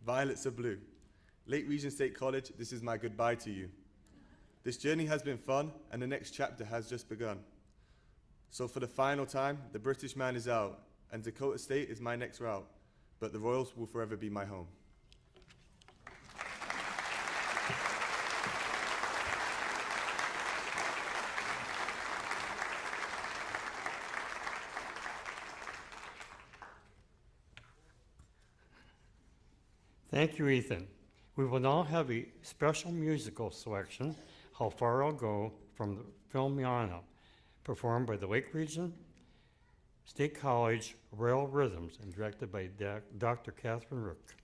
violets are blue. Lake Region State College, this is my goodbye to you. This journey has been fun, and the next chapter has just begun. So for the final time, the British man is out, and Dakota State is my next route, but the Royals will forever be my home. Thank you, Ethan. We will now have a special musical selection, How Far I'll Go, from the film Yana, performed by the Lake Region State College Royal Rhythms and directed by Dr. Catherine Rook.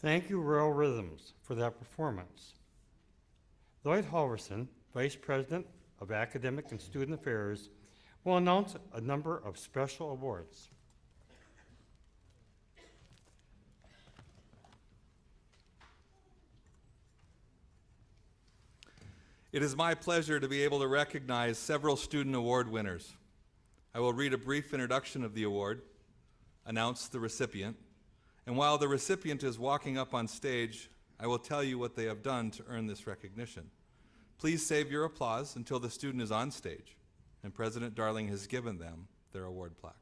Thank you, Royal Rhythms, for that performance. Lloyd Halverson, Vice President of Academic and Student Affairs, will announce a number of special awards. It is my pleasure to be able to recognize several student award winners. I will read a brief introduction of the award, announce the recipient, and while the recipient is walking up on stage, I will tell you what they have done to earn this recognition. Please save your applause until the student is on stage and President Darling has given them their award plaque.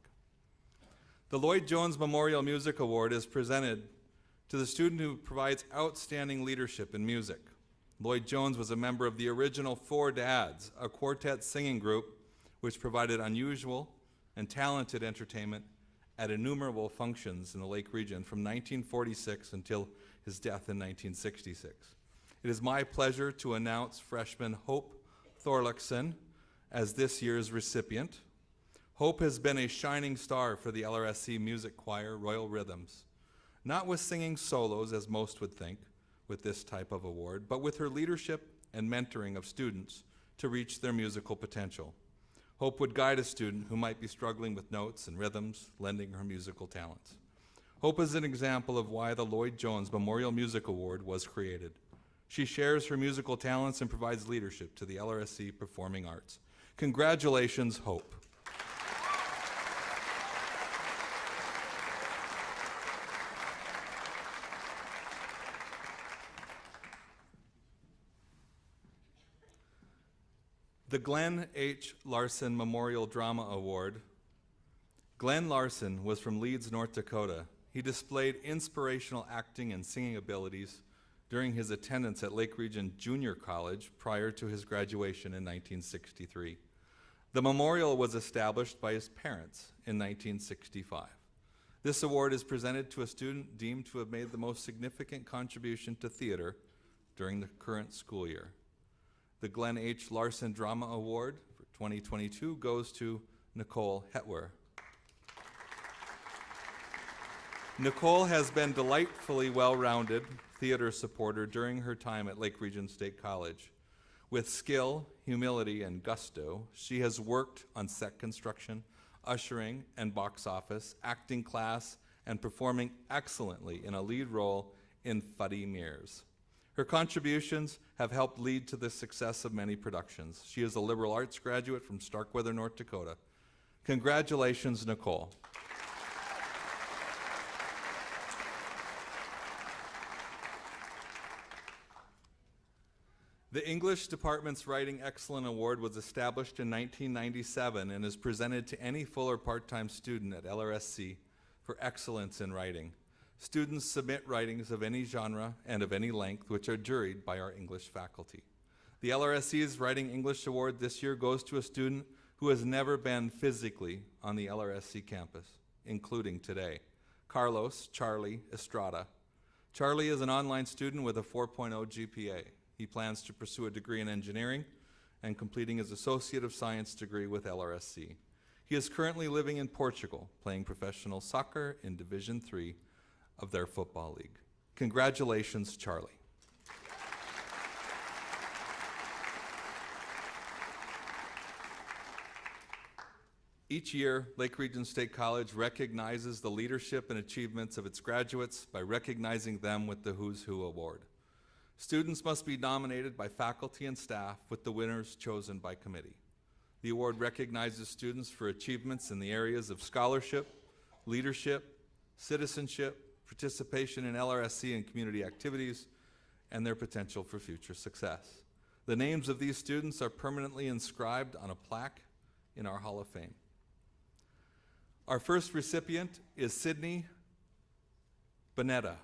The Lloyd Jones Memorial Music Award is presented to the student who provides outstanding leadership in music. Lloyd Jones was a member of the original Four Dads, a quartet singing group which provided unusual and talented entertainment at innumerable functions in the Lake region from 1946 until his death in 1966. It is my pleasure to announce freshman Hope Thorlickson as this year's recipient. Hope has been a shining star for the LRSC Music Choir Royal Rhythms, not with singing solos as most would think with this type of award, but with her leadership and mentoring of students to reach their musical potential. Hope would guide a student who might be struggling with notes and rhythms, lending her musical talents. Hope is an example of why the Lloyd Jones Memorial Music Award was created. She shares her musical talents and provides leadership to the LRSC Performing Arts. Congratulations, Hope. The Glenn H. Larson Memorial Drama Award. Glenn Larson was from Leeds, North Dakota. He displayed inspirational acting and singing abilities during his attendance at Lake Region Junior College prior to his graduation in 1963. The memorial was established by his parents in 1965. This award is presented to a student deemed to have made the most significant contribution to theater during the current school year. The Glenn H. Larson Drama Award for 2022 goes to Nicole Hetwer. Nicole has been delightfully well-rounded theater supporter during her time at Lake Region State College. With skill, humility, and gusto, she has worked on set construction, ushering and box office, acting class, and performing excellently in a lead role in Fuddy Mears. Her contributions have helped lead to the success of many productions. She is a liberal arts graduate from Starkweather, North Dakota. Congratulations, Nicole. The English Department's Writing Excellence Award was established in 1997 and is presented to any full or part-time student at LRSC for excellence in writing. Students submit writings of any genre and of any length, which are juried by our English faculty. The LRSC's Writing English Award this year goes to a student who has never been physically on the LRSC campus, including today, Carlos Charlie Estrada. Charlie is an online student with a 4.0 GPA. He plans to pursue a degree in engineering and completing his Associate of Science degree with LRSC. He is currently living in Portugal, playing professional soccer in Division III of their football league. Congratulations, Charlie. Each year, Lake Region State College recognizes the leadership and achievements of its graduates by recognizing them with the Who's Who Award. Students must be nominated by faculty and staff, with the winners chosen by committee. The award recognizes students for achievements in the areas of scholarship, leadership, citizenship, participation in LRSC and community activities, and their potential for future success. The names of these students are permanently inscribed on a plaque in our Hall of Fame. Our first recipient is Sydney Bonetta.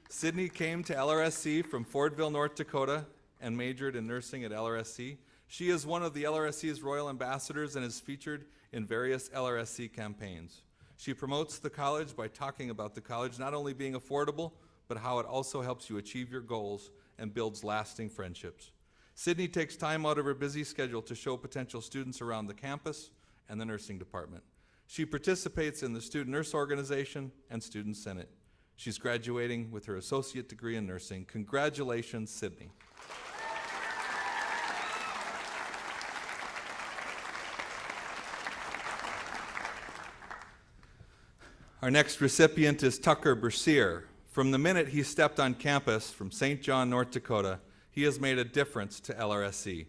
Sydney came to LRSC from Fordville, North Dakota, and majored in nursing at LRSC. She is one of the LRSC's Royal Ambassadors and is featured in various LRSC campaigns. She promotes the college by talking about the college not only being affordable, but how it also helps you achieve your goals and builds lasting friendships. Sydney takes time out of her busy schedule to show potential students around the campus and the nursing department. She participates in the Student Nurse Organization and Student Senate. She's graduating with her associate degree in nursing. Congratulations, Sydney. Our next recipient is Tucker Bercier. From the minute he stepped on campus from St. John, North Dakota, he has made a difference to LRSC.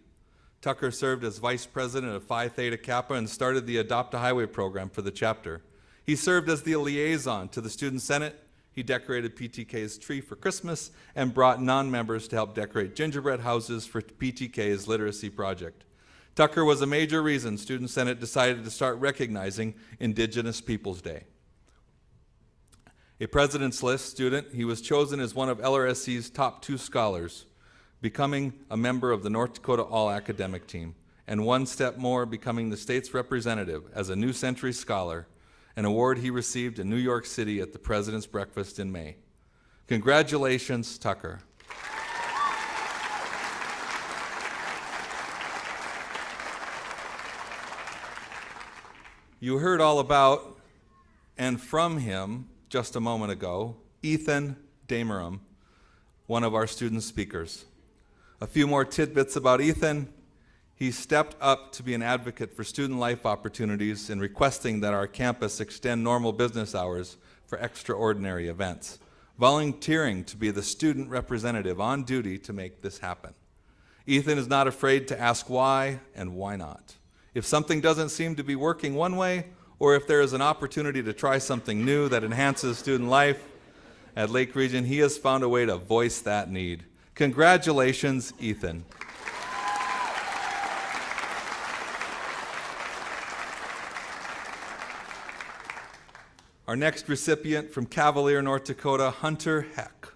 Tucker served as vice president of Phi Theta Kappa and started the Adopt a Highway program for the chapter. He served as the liaison to the Student Senate. He decorated PTK's tree for Christmas and brought non-members to help decorate gingerbread houses for PTK's literacy project. Tucker was a major reason Student Senate decided to start recognizing Indigenous Peoples Day. A President's List student, he was chosen as one of LRSC's top 2 scholars, becoming a member of the North Dakota All-Academic Team, and one step more, becoming the state's representative as a New Century Scholar, an award he received in New York City at the President's Breakfast in May. Congratulations, Tucker. You heard all about and from him just a moment ago, Ethan Damerum, one of our student speakers. A few more tidbits about Ethan. He stepped up to be an advocate for student life opportunities in requesting that our campus extend normal business hours for extraordinary events, volunteering to be the student representative on duty to make this happen. Ethan is not afraid to ask why and why not. If something doesn't seem to be working one way, or if there is an opportunity to try something new that enhances student life at Lake Region, he has found a way to voice that need. Congratulations, Ethan. Our next recipient from Cavalier, North Dakota, Hunter Heck.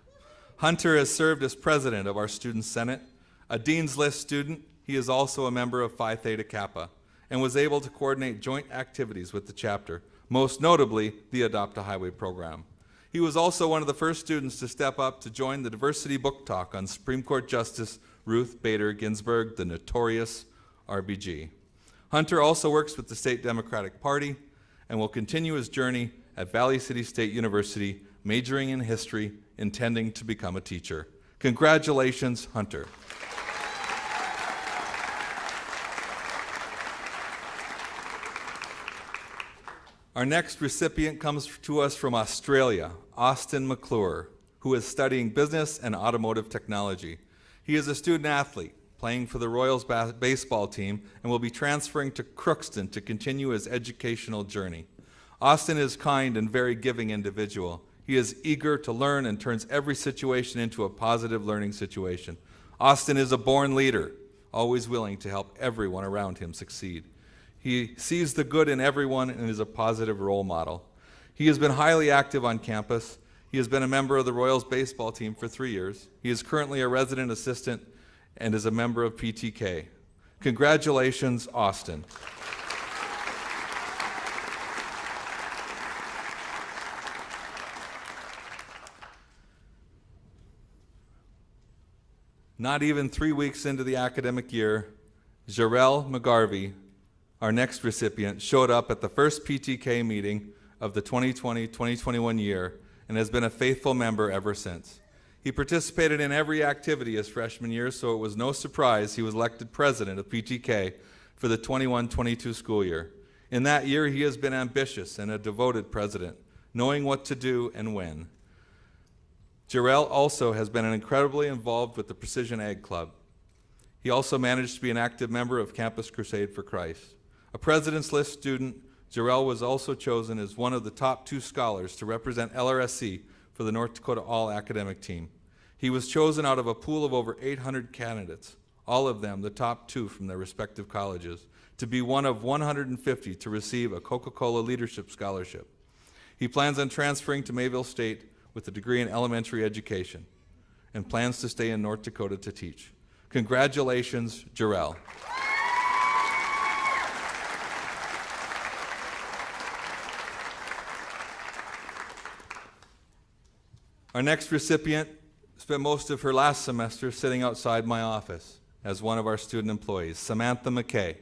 Hunter has served as president of our Student Senate. A Dean's List student, he is also a member of Phi Theta Kappa, and was able to coordinate joint activities with the chapter, most notably the Adopt a Highway program. He was also one of the first students to step up to join the Diversity Book Talk on Supreme Court Justice Ruth Bader Ginsburg, the notorious RBG. Hunter also works with the State Democratic Party and will continue his journey at Valley City State University, majoring in history, intending to become a teacher. Congratulations, Hunter. Our next recipient comes to us from Australia, Austin McClure, who is studying business and automotive technology. He is a student athlete, playing for the Royals baseball team, and will be transferring to Crookston to continue his educational journey. Austin is a kind and very giving individual. He is eager to learn and turns every situation into a positive learning situation. Austin is a born leader, always willing to help everyone around him succeed. He sees the good in everyone and is a positive role model. He has been highly active on campus. He has been a member of the Royals baseball team for 3 years. He is currently a resident assistant and is a member of PTK. Congratulations, Austin. Not even 3 weeks into the academic year, Jarrell McGarvey, our next recipient, showed up at the first PTK meeting of the 2020-2021 year and has been a faithful member ever since. He participated in every activity his freshman year, so it was no surprise he was elected president of PTK for the 21-22 school year. In that year, he has been ambitious and a devoted president, knowing what to do and when. Jarrell also has been incredibly involved with the Precision Ag Club. He also managed to be an active member of Campus Crusade for Christ. A President's List student, Jarrell was also chosen as one of the top 2 scholars to represent LRSC for the North Dakota All-Academic Team. He was chosen out of a pool of over 800 candidates, all of them the top 2 from their respective colleges, to be one of 150 to receive a Coca-Cola Leadership Scholarship. He plans on transferring to Mayville State with a degree in elementary education and plans to stay in North Dakota to teach. Congratulations, Jarrell. Our next recipient spent most of her last semester sitting outside my office as one of our student employees, Samantha McKay.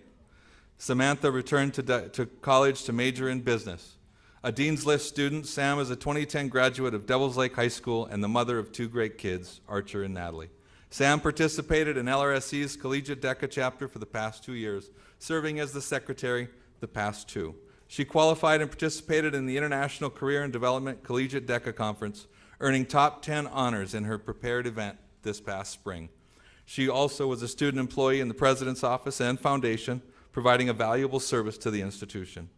Samantha returned to college to major in business. A Dean's List student, Sam is a 2010 graduate of Devils Lake High School and the mother of 2 great kids, Archer and Natalie. Sam participated in LRSC's Collegiate DECA chapter for the past 2 years, serving as the secretary the past 2. She qualified and participated in the International Career and Development Collegiate DECA Conference, earning top 10 honors in her prepared event this past spring. She also was a student employee in the President's Office and Foundation, providing a valuable service to the institution.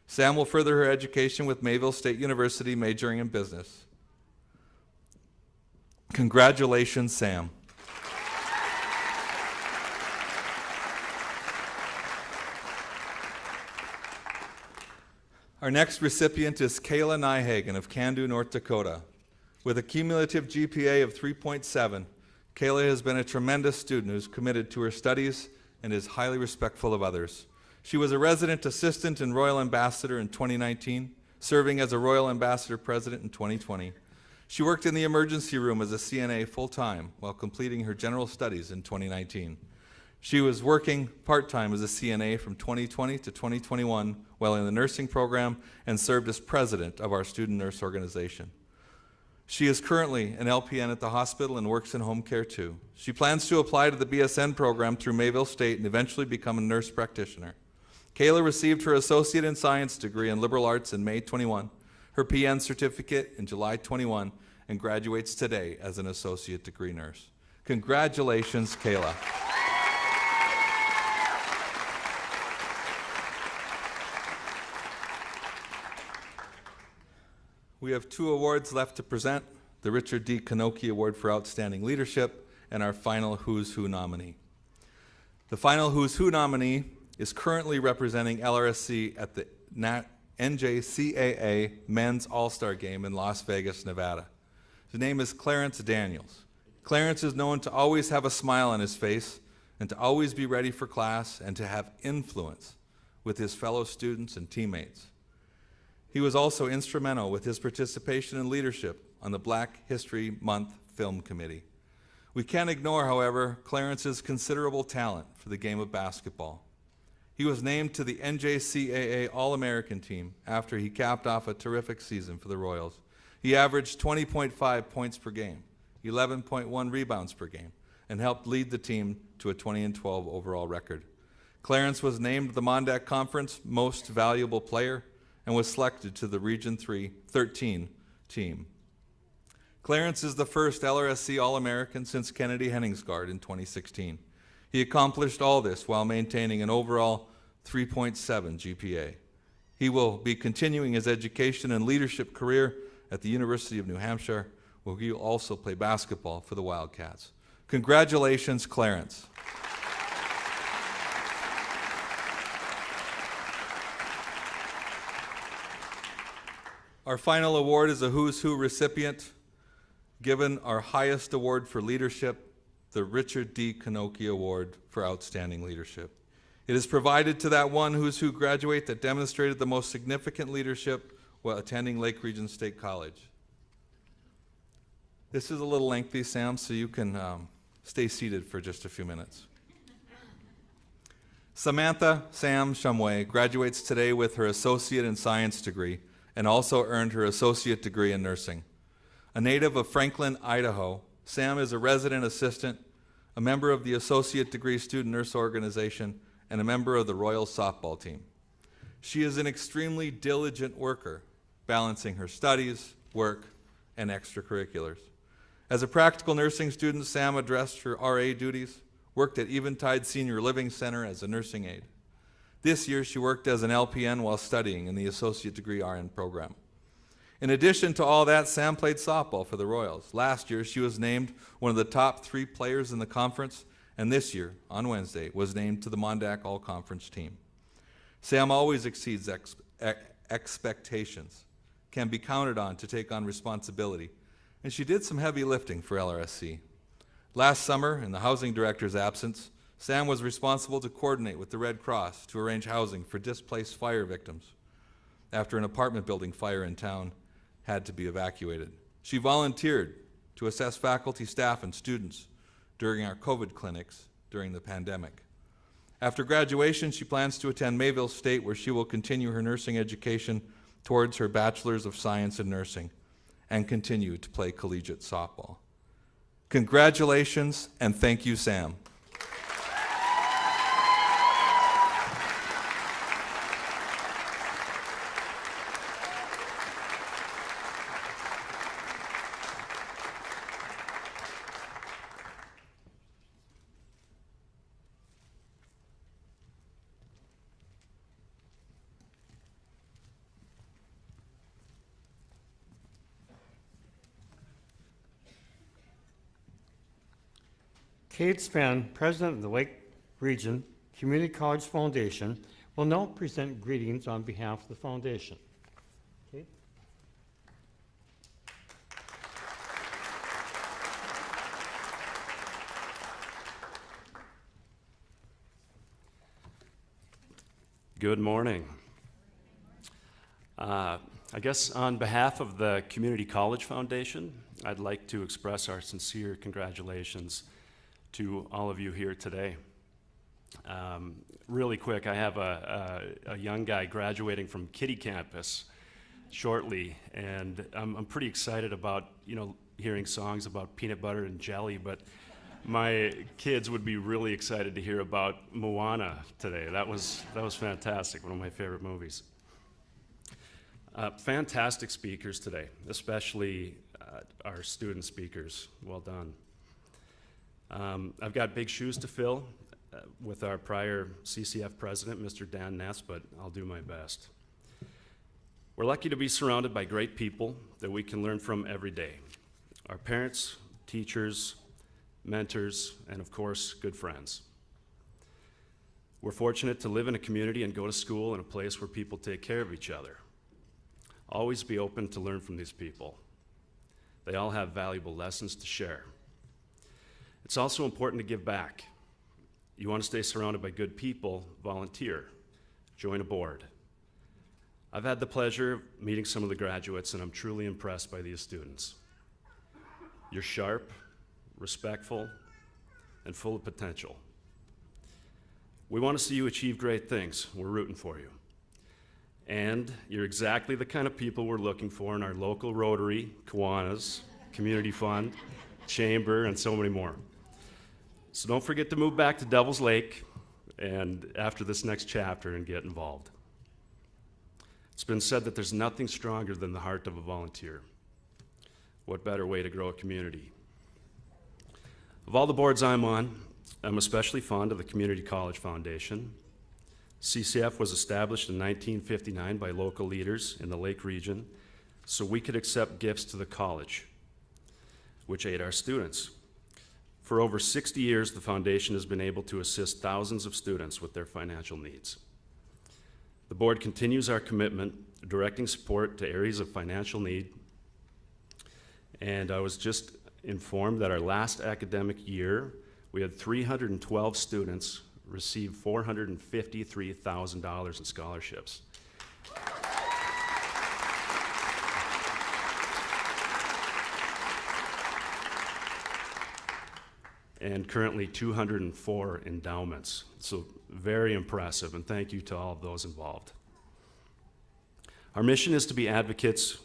Sam will further her education with Mayville State University, majoring in business. Congratulations, Sam. Our next recipient is Kayla Nyhagen of Candu, North Dakota. With a cumulative GPA of 3.7, Kayla has been a tremendous student who's committed to her studies and is highly respectful of others. She was a resident assistant and Royal Ambassador in 2019, serving as a Royal Ambassador President in 2020. She worked in the emergency room as a CNA full-time while completing her general studies in 2019. She was working part-time as a CNA from 2020 to 2021 while in the nursing program and served as president of our student nurse organization. She is currently an LPN at the hospital and works in home care too. She plans to apply to the BSN program through Mayville State and eventually become a nurse practitioner. Kayla received her Associate in Science degree in Liberal Arts in May 21, her PN certificate in July 21, and graduates today as an Associate degree nurse. Congratulations, Kayla. We have 2 awards left to present, the Richard D. Kanoki Award for Outstanding Leadership and our final Who's Who nominee. The final Who's Who nominee is currently representing LRSC at the NJCAA Men's All-Star Game in Las Vegas, Nevada. His name is Clarence Daniels. Clarence is known to always have a smile on his face and to always be ready for class and to have influence with his fellow students and teammates. He was also instrumental with his participation and leadership on the Black History Month Film Committee. We can't ignore, however, Clarence's considerable talent for the game of basketball. He was named to the NJCAA All-American team after he capped off a terrific season for the Royals. He averaged 20.5 points per game, 11.1 rebounds per game, and helped lead the team to a 20-12 overall record. Clarence was named the Mondac Conference Most Valuable Player and was selected to the Region 3 13 team. Clarence is the first LRSC All-American since Kennedy Henningsgaard in 2016. He accomplished all this while maintaining an overall 3.7 GPA. He will be continuing his education and leadership career at the University of New Hampshire, where he will also play basketball for the Wildcats. Congratulations, Clarence. Our final award is a Who's Who recipient, given our highest award for leadership, the Richard D. Kanoki Award for Outstanding Leadership. It is provided to that one Who's Who graduate that demonstrated the most significant leadership while attending Lake Region State College. This is a little lengthy, Sam, so you can stay seated for just a few minutes. Samantha Sam Shumway graduates today with her Associate in Science degree and also earned her Associate degree in Nursing. A native of Franklin, Idaho, Sam is a resident assistant, a member of the Associate Degree Student Nurse Organization, and a member of the Royal softball team. She is an extremely diligent worker, balancing her studies, work, and extracurriculars. As a practical nursing student, Sam addressed her RA duties, worked at Eventide Senior Living Center as a nursing aide. This year, she worked as an LPN while studying in the Associate Degree RN program. In addition to all that, Sam played softball for the Royals. Last year, she was named one of the top 3 players in the conference, and this year, on Wednesday, was named to the Mondac All-Conference team. Sam always exceeds expectations, can be counted on to take on responsibility, and she did some heavy lifting for LRSC. Last summer, in the housing director's absence, Sam was responsible to coordinate with the Red Cross to arrange housing for displaced fire victims after an apartment building fire in town had to be evacuated. She volunteered to assess faculty, staff, and students during our COVID clinics during the pandemic. After graduation, she plans to attend Mayville State, where she will continue her nursing education towards her Bachelor's of Science in Nursing and continue to play collegiate softball. Congratulations, and thank you, Sam. Kate Sven, President of the Lake Region Community College Foundation, will now present greetings on behalf of the foundation. Kate? Good morning. I guess on behalf of the Community College Foundation, I'd like to express our sincere congratulations to all of you here today. Really quick, I have a young guy graduating from Kitty Campus shortly, and I'm pretty excited about, hearing songs about peanut butter and jelly, but my kids would be really excited to hear about Moana today. That was fantastic, one of my favorite movies. Fantastic speakers today, especially our student speakers. Well done. I've got big shoes to fill with our prior CCF president, Mr. Dan Ness, but I'll do my best. We're lucky to be surrounded by great people that we can learn from every day. Our parents, teachers, mentors, and of course, good friends. We're fortunate to live in a community and go to school in a place where people take care of each other. Always be open to learn from these people. They all have valuable lessons to share. It's also important to give back. You want to stay surrounded by good people, volunteer, join a board. I've had the pleasure of meeting some of the graduates, and I'm truly impressed by these students. You're sharp, respectful, and full of potential. We want to see you achieve great things. We're rooting for you. And you're exactly the kind of people we're looking for in our local Rotary, Kiwanis, Community Fund, Chamber, and so many more. So don't forget to move back to Devil's Lake and after this next chapter and get involved. It's been said that there's nothing stronger than the heart of a volunteer. What better way to grow a community? Of all the boards I'm on, I'm especially fond of the Community College Foundation. CCF was established in 1959 by local leaders in the Lake region so we could accept gifts to the college, which aid our students. For over 60 years, the foundation has been able to assist thousands of students with their financial needs. The board continues our commitment, directing support to areas of financial need. And I was just informed that our last academic year, we had 312 students receive $453,000 in scholarships. And currently 204 endowments. So very impressive, and thank you to all of those involved. Our mission is to be advocates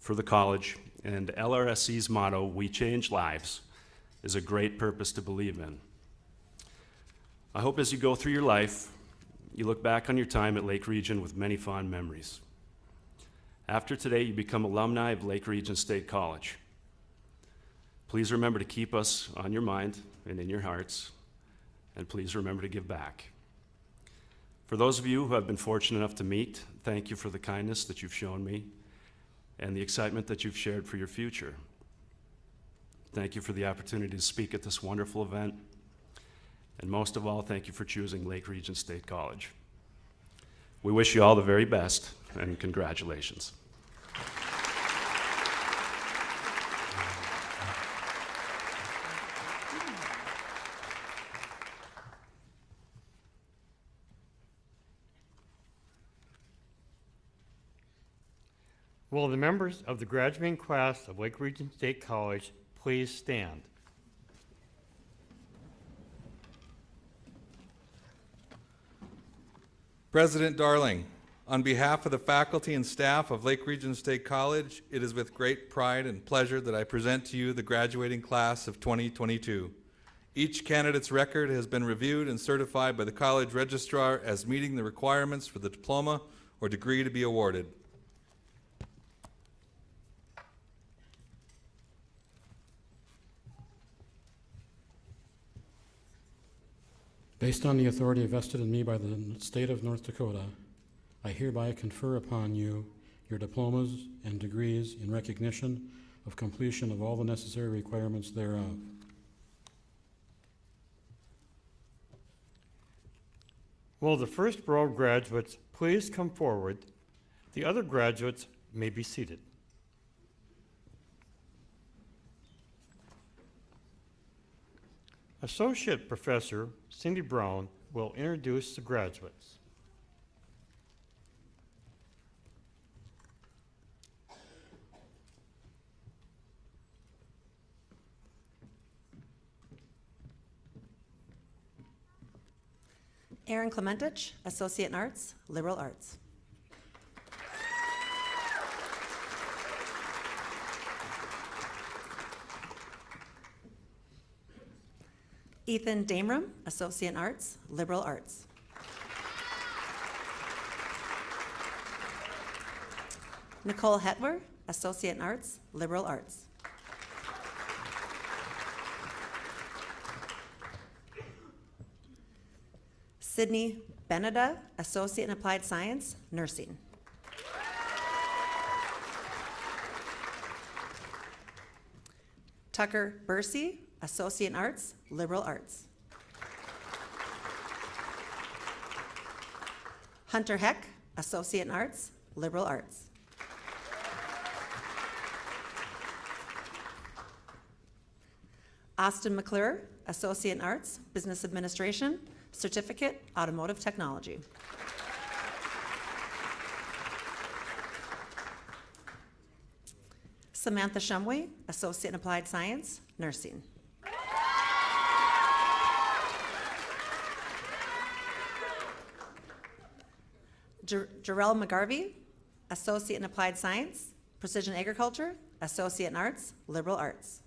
for the college, and LRSC's motto, "We Change Lives," is a great purpose to believe in. I hope as you go through your life, you look back on your time at Lake Region with many fond memories. After today, you become alumni of Lake Region State College. Please remember to keep us on your mind and in your hearts, and please remember to give back. For those of you who have been fortunate enough to meet, thank you for the kindness that you've shown me and the excitement that you've shared for your future. Thank you for the opportunity to speak at this wonderful event, and most of all, thank you for choosing Lake Region State College. We wish you all the very best, and congratulations. Will the members of the graduating class of Lake Region State College please stand? President Darling, On behalf of the faculty and staff of Lake Region State College, it is with great pride and pleasure that I present to you the graduating class of 2022. Each candidate's record has been reviewed and certified by the college registrar as meeting the requirements for the diploma or degree to be awarded. Based on the authority vested in me by the state of North Dakota, I hereby confer upon you your diplomas and degrees in recognition of completion of all the necessary requirements thereof. Will the first row of graduates please come forward? The other graduates may be seated. Associate Professor Cindy Brown will introduce the graduates. Aaron Clementich, Associate in Arts, Liberal Arts. Ethan Damerum, Associate in Arts, Liberal Arts. Nicole Hetwer, Associate in Arts, Liberal Arts. Sydney Beneda, Associate in Applied Science, Nursing. Tucker Bursey, Associate in Arts, Liberal Arts. Hunter Heck, Associate in Arts, Liberal Arts. Austin McClure, Associate in Arts, Business Administration, Certificate, Automotive Technology. Samantha Shumway, Associate in Applied Science, Nursing. Jarrell McGarvey, Associate in Applied Science, Precision Agriculture, Associate in Arts, Liberal Arts.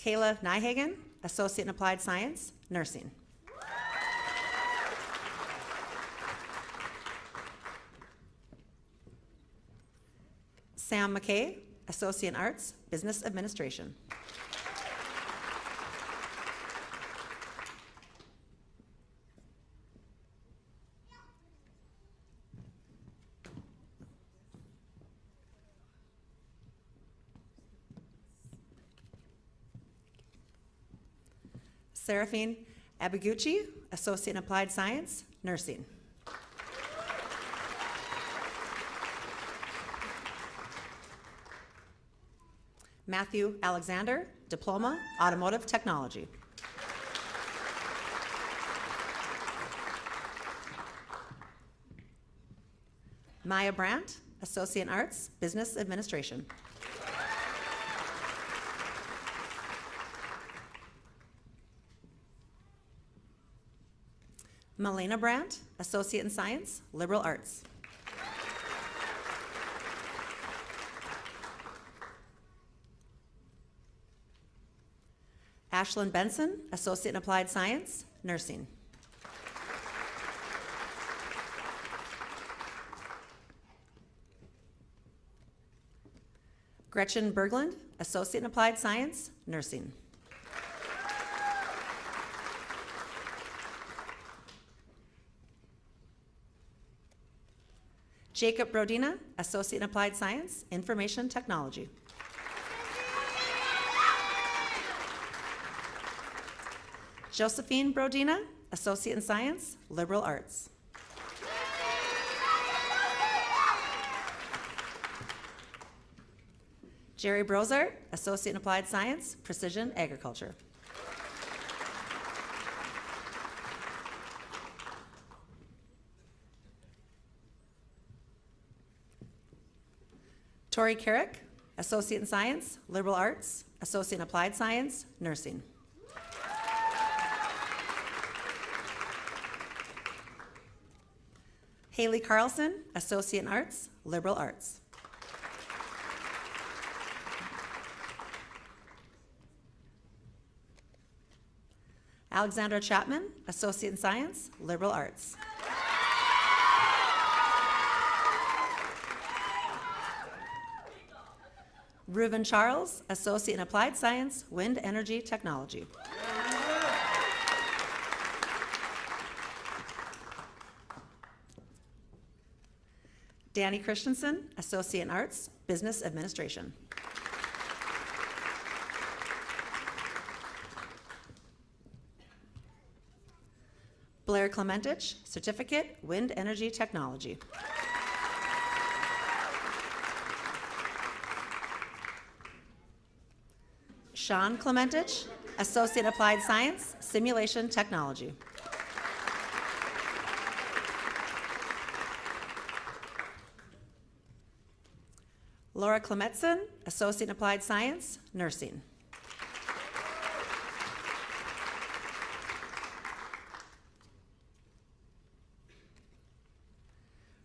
Kayla Nyhagen, Associate in Applied Science, Nursing. Sam McKay, Associate in Arts, Business Administration. Seraphine Abaguchi, Associate in Applied Science, Nursing. Matthew Alexander, Diploma, Automotive Technology. Maya Brandt, Associate in Arts, Business Administration. Melena Brandt, Associate in Science, Liberal Arts. Ashlyn Benson, Associate in Applied Science, Nursing. Gretchen Berglund, Associate in Applied Science, Nursing. Jacob Brodina, Associate in Applied Science, Information Technology. Josephine Brodina, Associate in Science, Liberal Arts. Jerry Brozart, Associate in Applied Science, Precision Agriculture. Tori Carrick, Associate in Science, Liberal Arts, Associate in Applied Science, Nursing. Haley Carlson, Associate in Arts, Liberal Arts. Alexandra Chapman, Associate in Science, Liberal Arts. Reuven Charles, Associate in Applied Science, Wind Energy Technology. Danny Christensen, Associate in Arts, Business Administration. Blair Clementich, Certificate, Wind Energy Technology. Sean Clementich, Associate in Applied Science, Simulation Technology. Laura Klemetson, Associate in Applied Science, Nursing.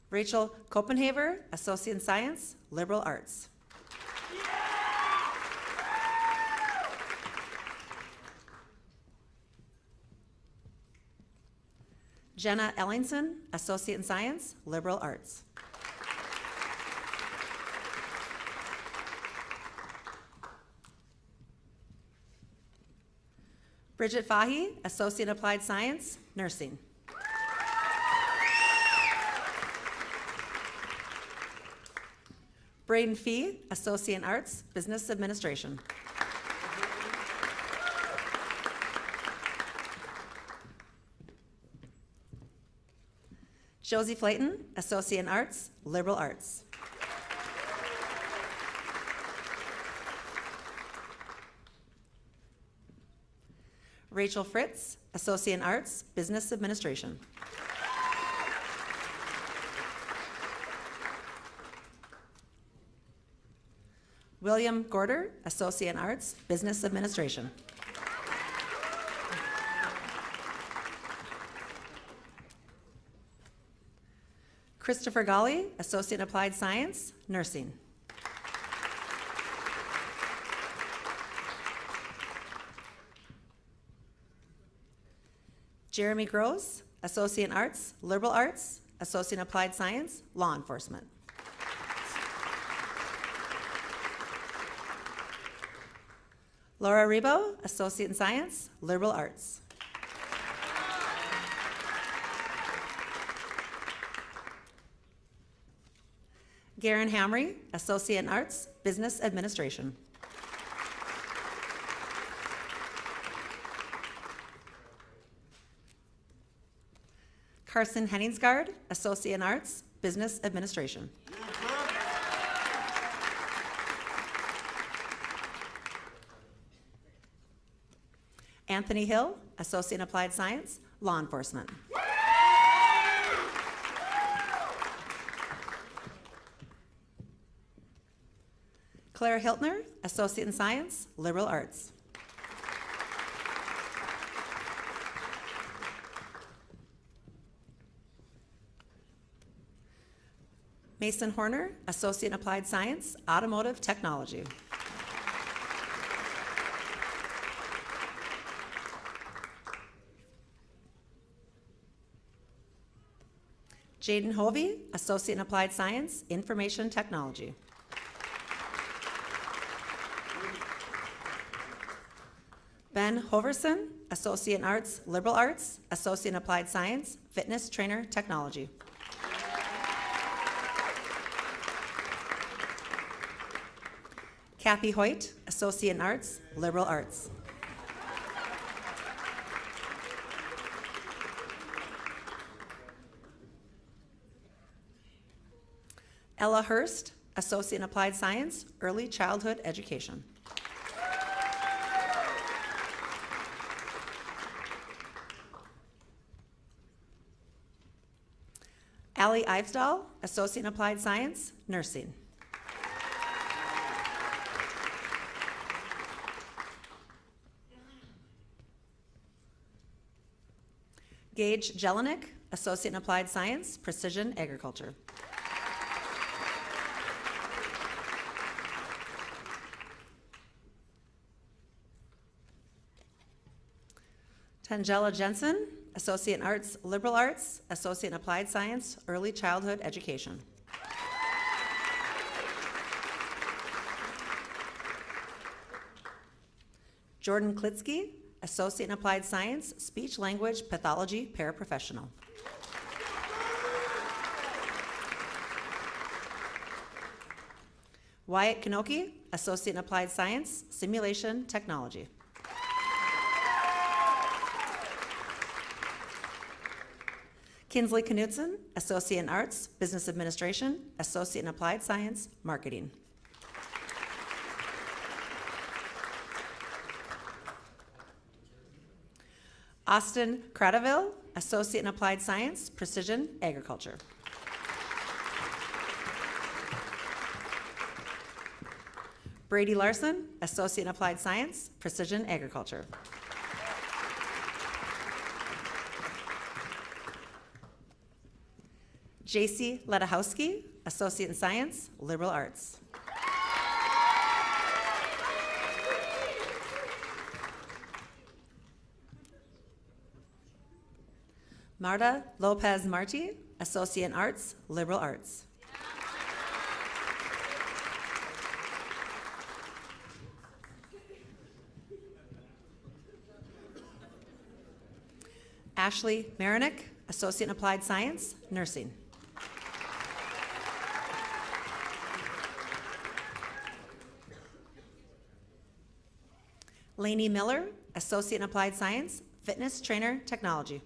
Rachel Copenhaver, Associate in Science, Liberal Arts. Jenna Ellingson, Associate in Science, Liberal Arts. Bridget Fahy, Associate in Applied Science, Nursing. Braden Fee, Associate in Arts, Business Administration. Josie Flayton, Associate in Arts, Liberal Arts. Rachel Fritz, Associate in Arts, Business Administration. William Gorder, Associate in Arts, Business Administration. Christopher Golly, Associate in Applied Science, Nursing. Jeremy Gross, Associate in Arts, Liberal Arts, Associate in Applied Science, Law Enforcement. Laura Rebo, Associate in Science, Liberal Arts. Garen Hamry, Associate in Arts, Business Administration. Carson Henningsgaard, Associate in Arts, Business Administration. Anthony Hill, Associate in Applied Science, Law Enforcement. Claire Hiltner, Associate in Science, Liberal Arts. Mason Horner, Associate in Applied Science, Automotive Technology. Jaden Hovey, Associate in Applied Science, Information Technology. Ben Hoverson, Associate in Arts, Liberal Arts, Associate in Applied Science, Fitness Trainer Technology. Kathy Hoyt, Associate in Arts, Liberal Arts. Ella Hurst, Associate in Applied Science, Early Childhood Education. Allie Ivesdahl, Associate in Applied Science, Nursing. Gage Jelinek, Associate in Applied Science, Precision Agriculture. Tangela Jensen, Associate in Arts, Liberal Arts, Associate in Applied Science, Early Childhood Education. Jordan Klitsky, Associate in Applied Science, Speech Language Pathology Paraprofessional. Wyatt Kanoki, Associate in Applied Science, Simulation Technology. Kinsley Knudsen, Associate in Arts, Business Administration, Associate in Applied Science, Marketing. Austin Cradaville, Associate in Applied Science, Precision Agriculture. Brady Larson, Associate in Applied Science, Precision Agriculture. JC Ledahowski, Associate in Science, Liberal Arts. Marta Lopez Marti, Associate in Arts, Liberal Arts. Ashley Marinick, Associate in Applied Science, Nursing. Lainey Miller, Associate in Applied Science, Fitness Trainer Technology.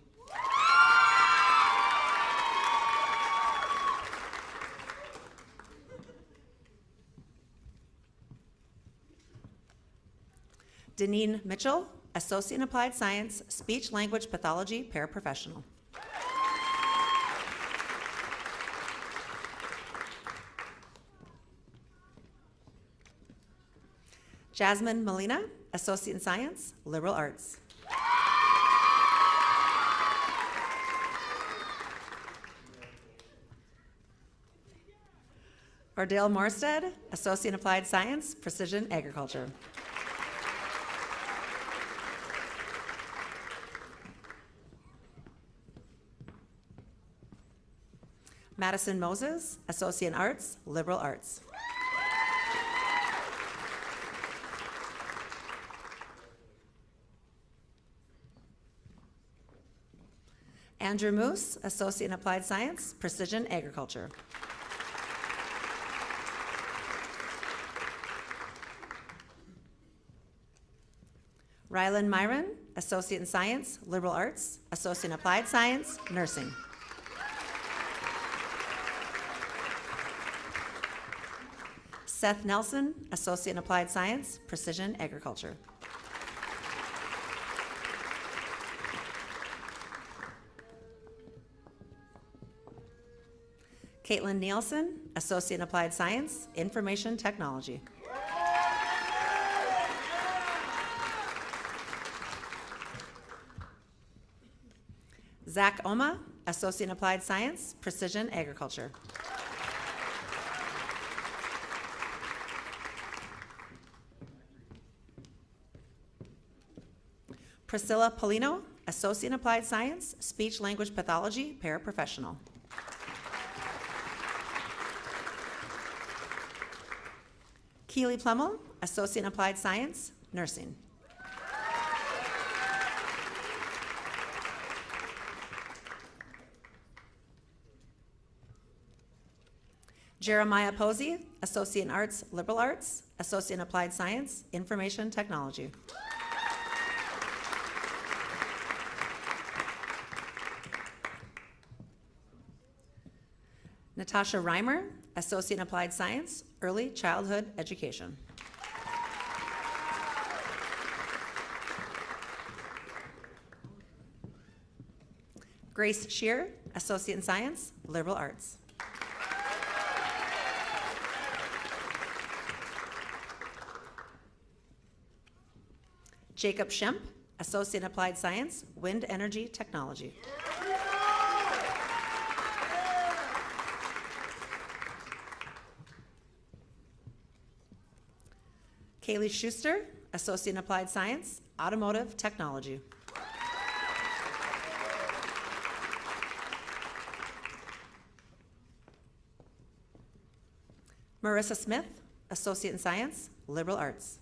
Deneen Mitchell, Associate in Applied Science, Speech Language Pathology Paraprofessional. Jasmine Molina, Associate in Science, Liberal Arts. Ardale Morstead, Associate in Applied Science, Precision Agriculture. Madison Moses, Associate in Arts, Liberal Arts. Andrew Moose, Associate in Applied Science, Precision Agriculture. Rylan Myron, Associate in Science, Liberal Arts, Associate in Applied Science, Nursing. Seth Nelson, Associate in Applied Science, Precision Agriculture. Caitlin Nielsen, Associate in Applied Science, Information Technology. Zach Oma, Associate in Applied Science, Precision Agriculture. Priscilla Polino, Associate in Applied Science, Speech Language Pathology, Paraprofessional. Keely Plummel, Associate in Applied Science, Nursing. Jeremiah Posey, Associate in Arts, Liberal Arts, Associate in Applied Science, Information Technology. Natasha Reimer, Associate in Applied Science, Early Childhood Education. Grace Shear, Associate in Science, Liberal Arts. Jacob Schemp, Associate in Applied Science, Wind Energy Technology. Kaylee Schuster, Associate in Applied Science, Automotive Technology. Marissa Smith, Associate in Science, Liberal Arts.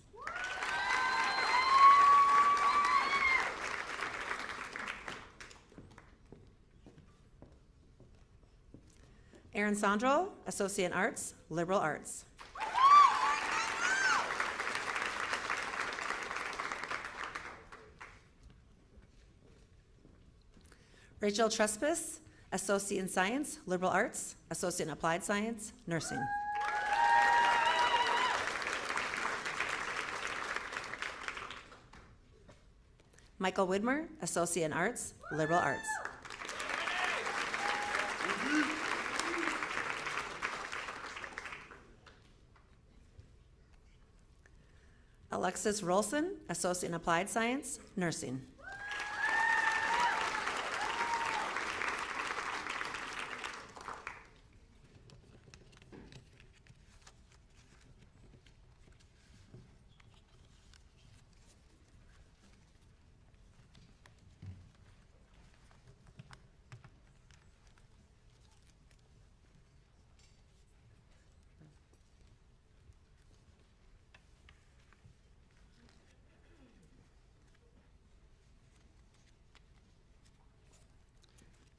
Aaron Sandro, Associate in Arts, Liberal Arts. Rachel Trespass, Associate in Science, Liberal Arts, Associate in Applied Science, Nursing. Michael Widmer, Associate in Arts, Liberal Arts. Alexis Rolson, Associate in Applied Science, Nursing.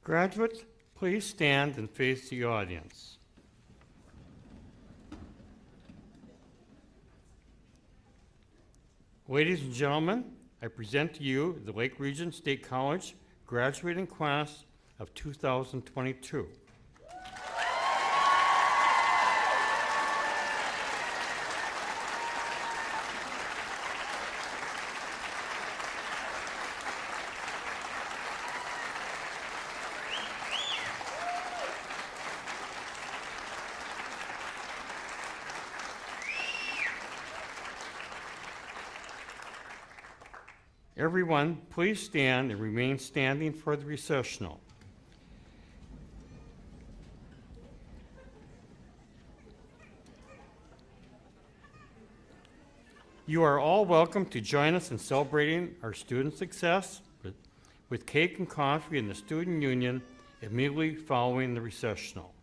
Graduates, please stand and face the audience. Ladies and gentlemen, I present to you the Lake Region State College graduating class of 2022. Everyone, please stand and remain standing for the recessional. You are all welcome to join us in celebrating our student success with cake and coffee in the Student Union immediately following the recessional.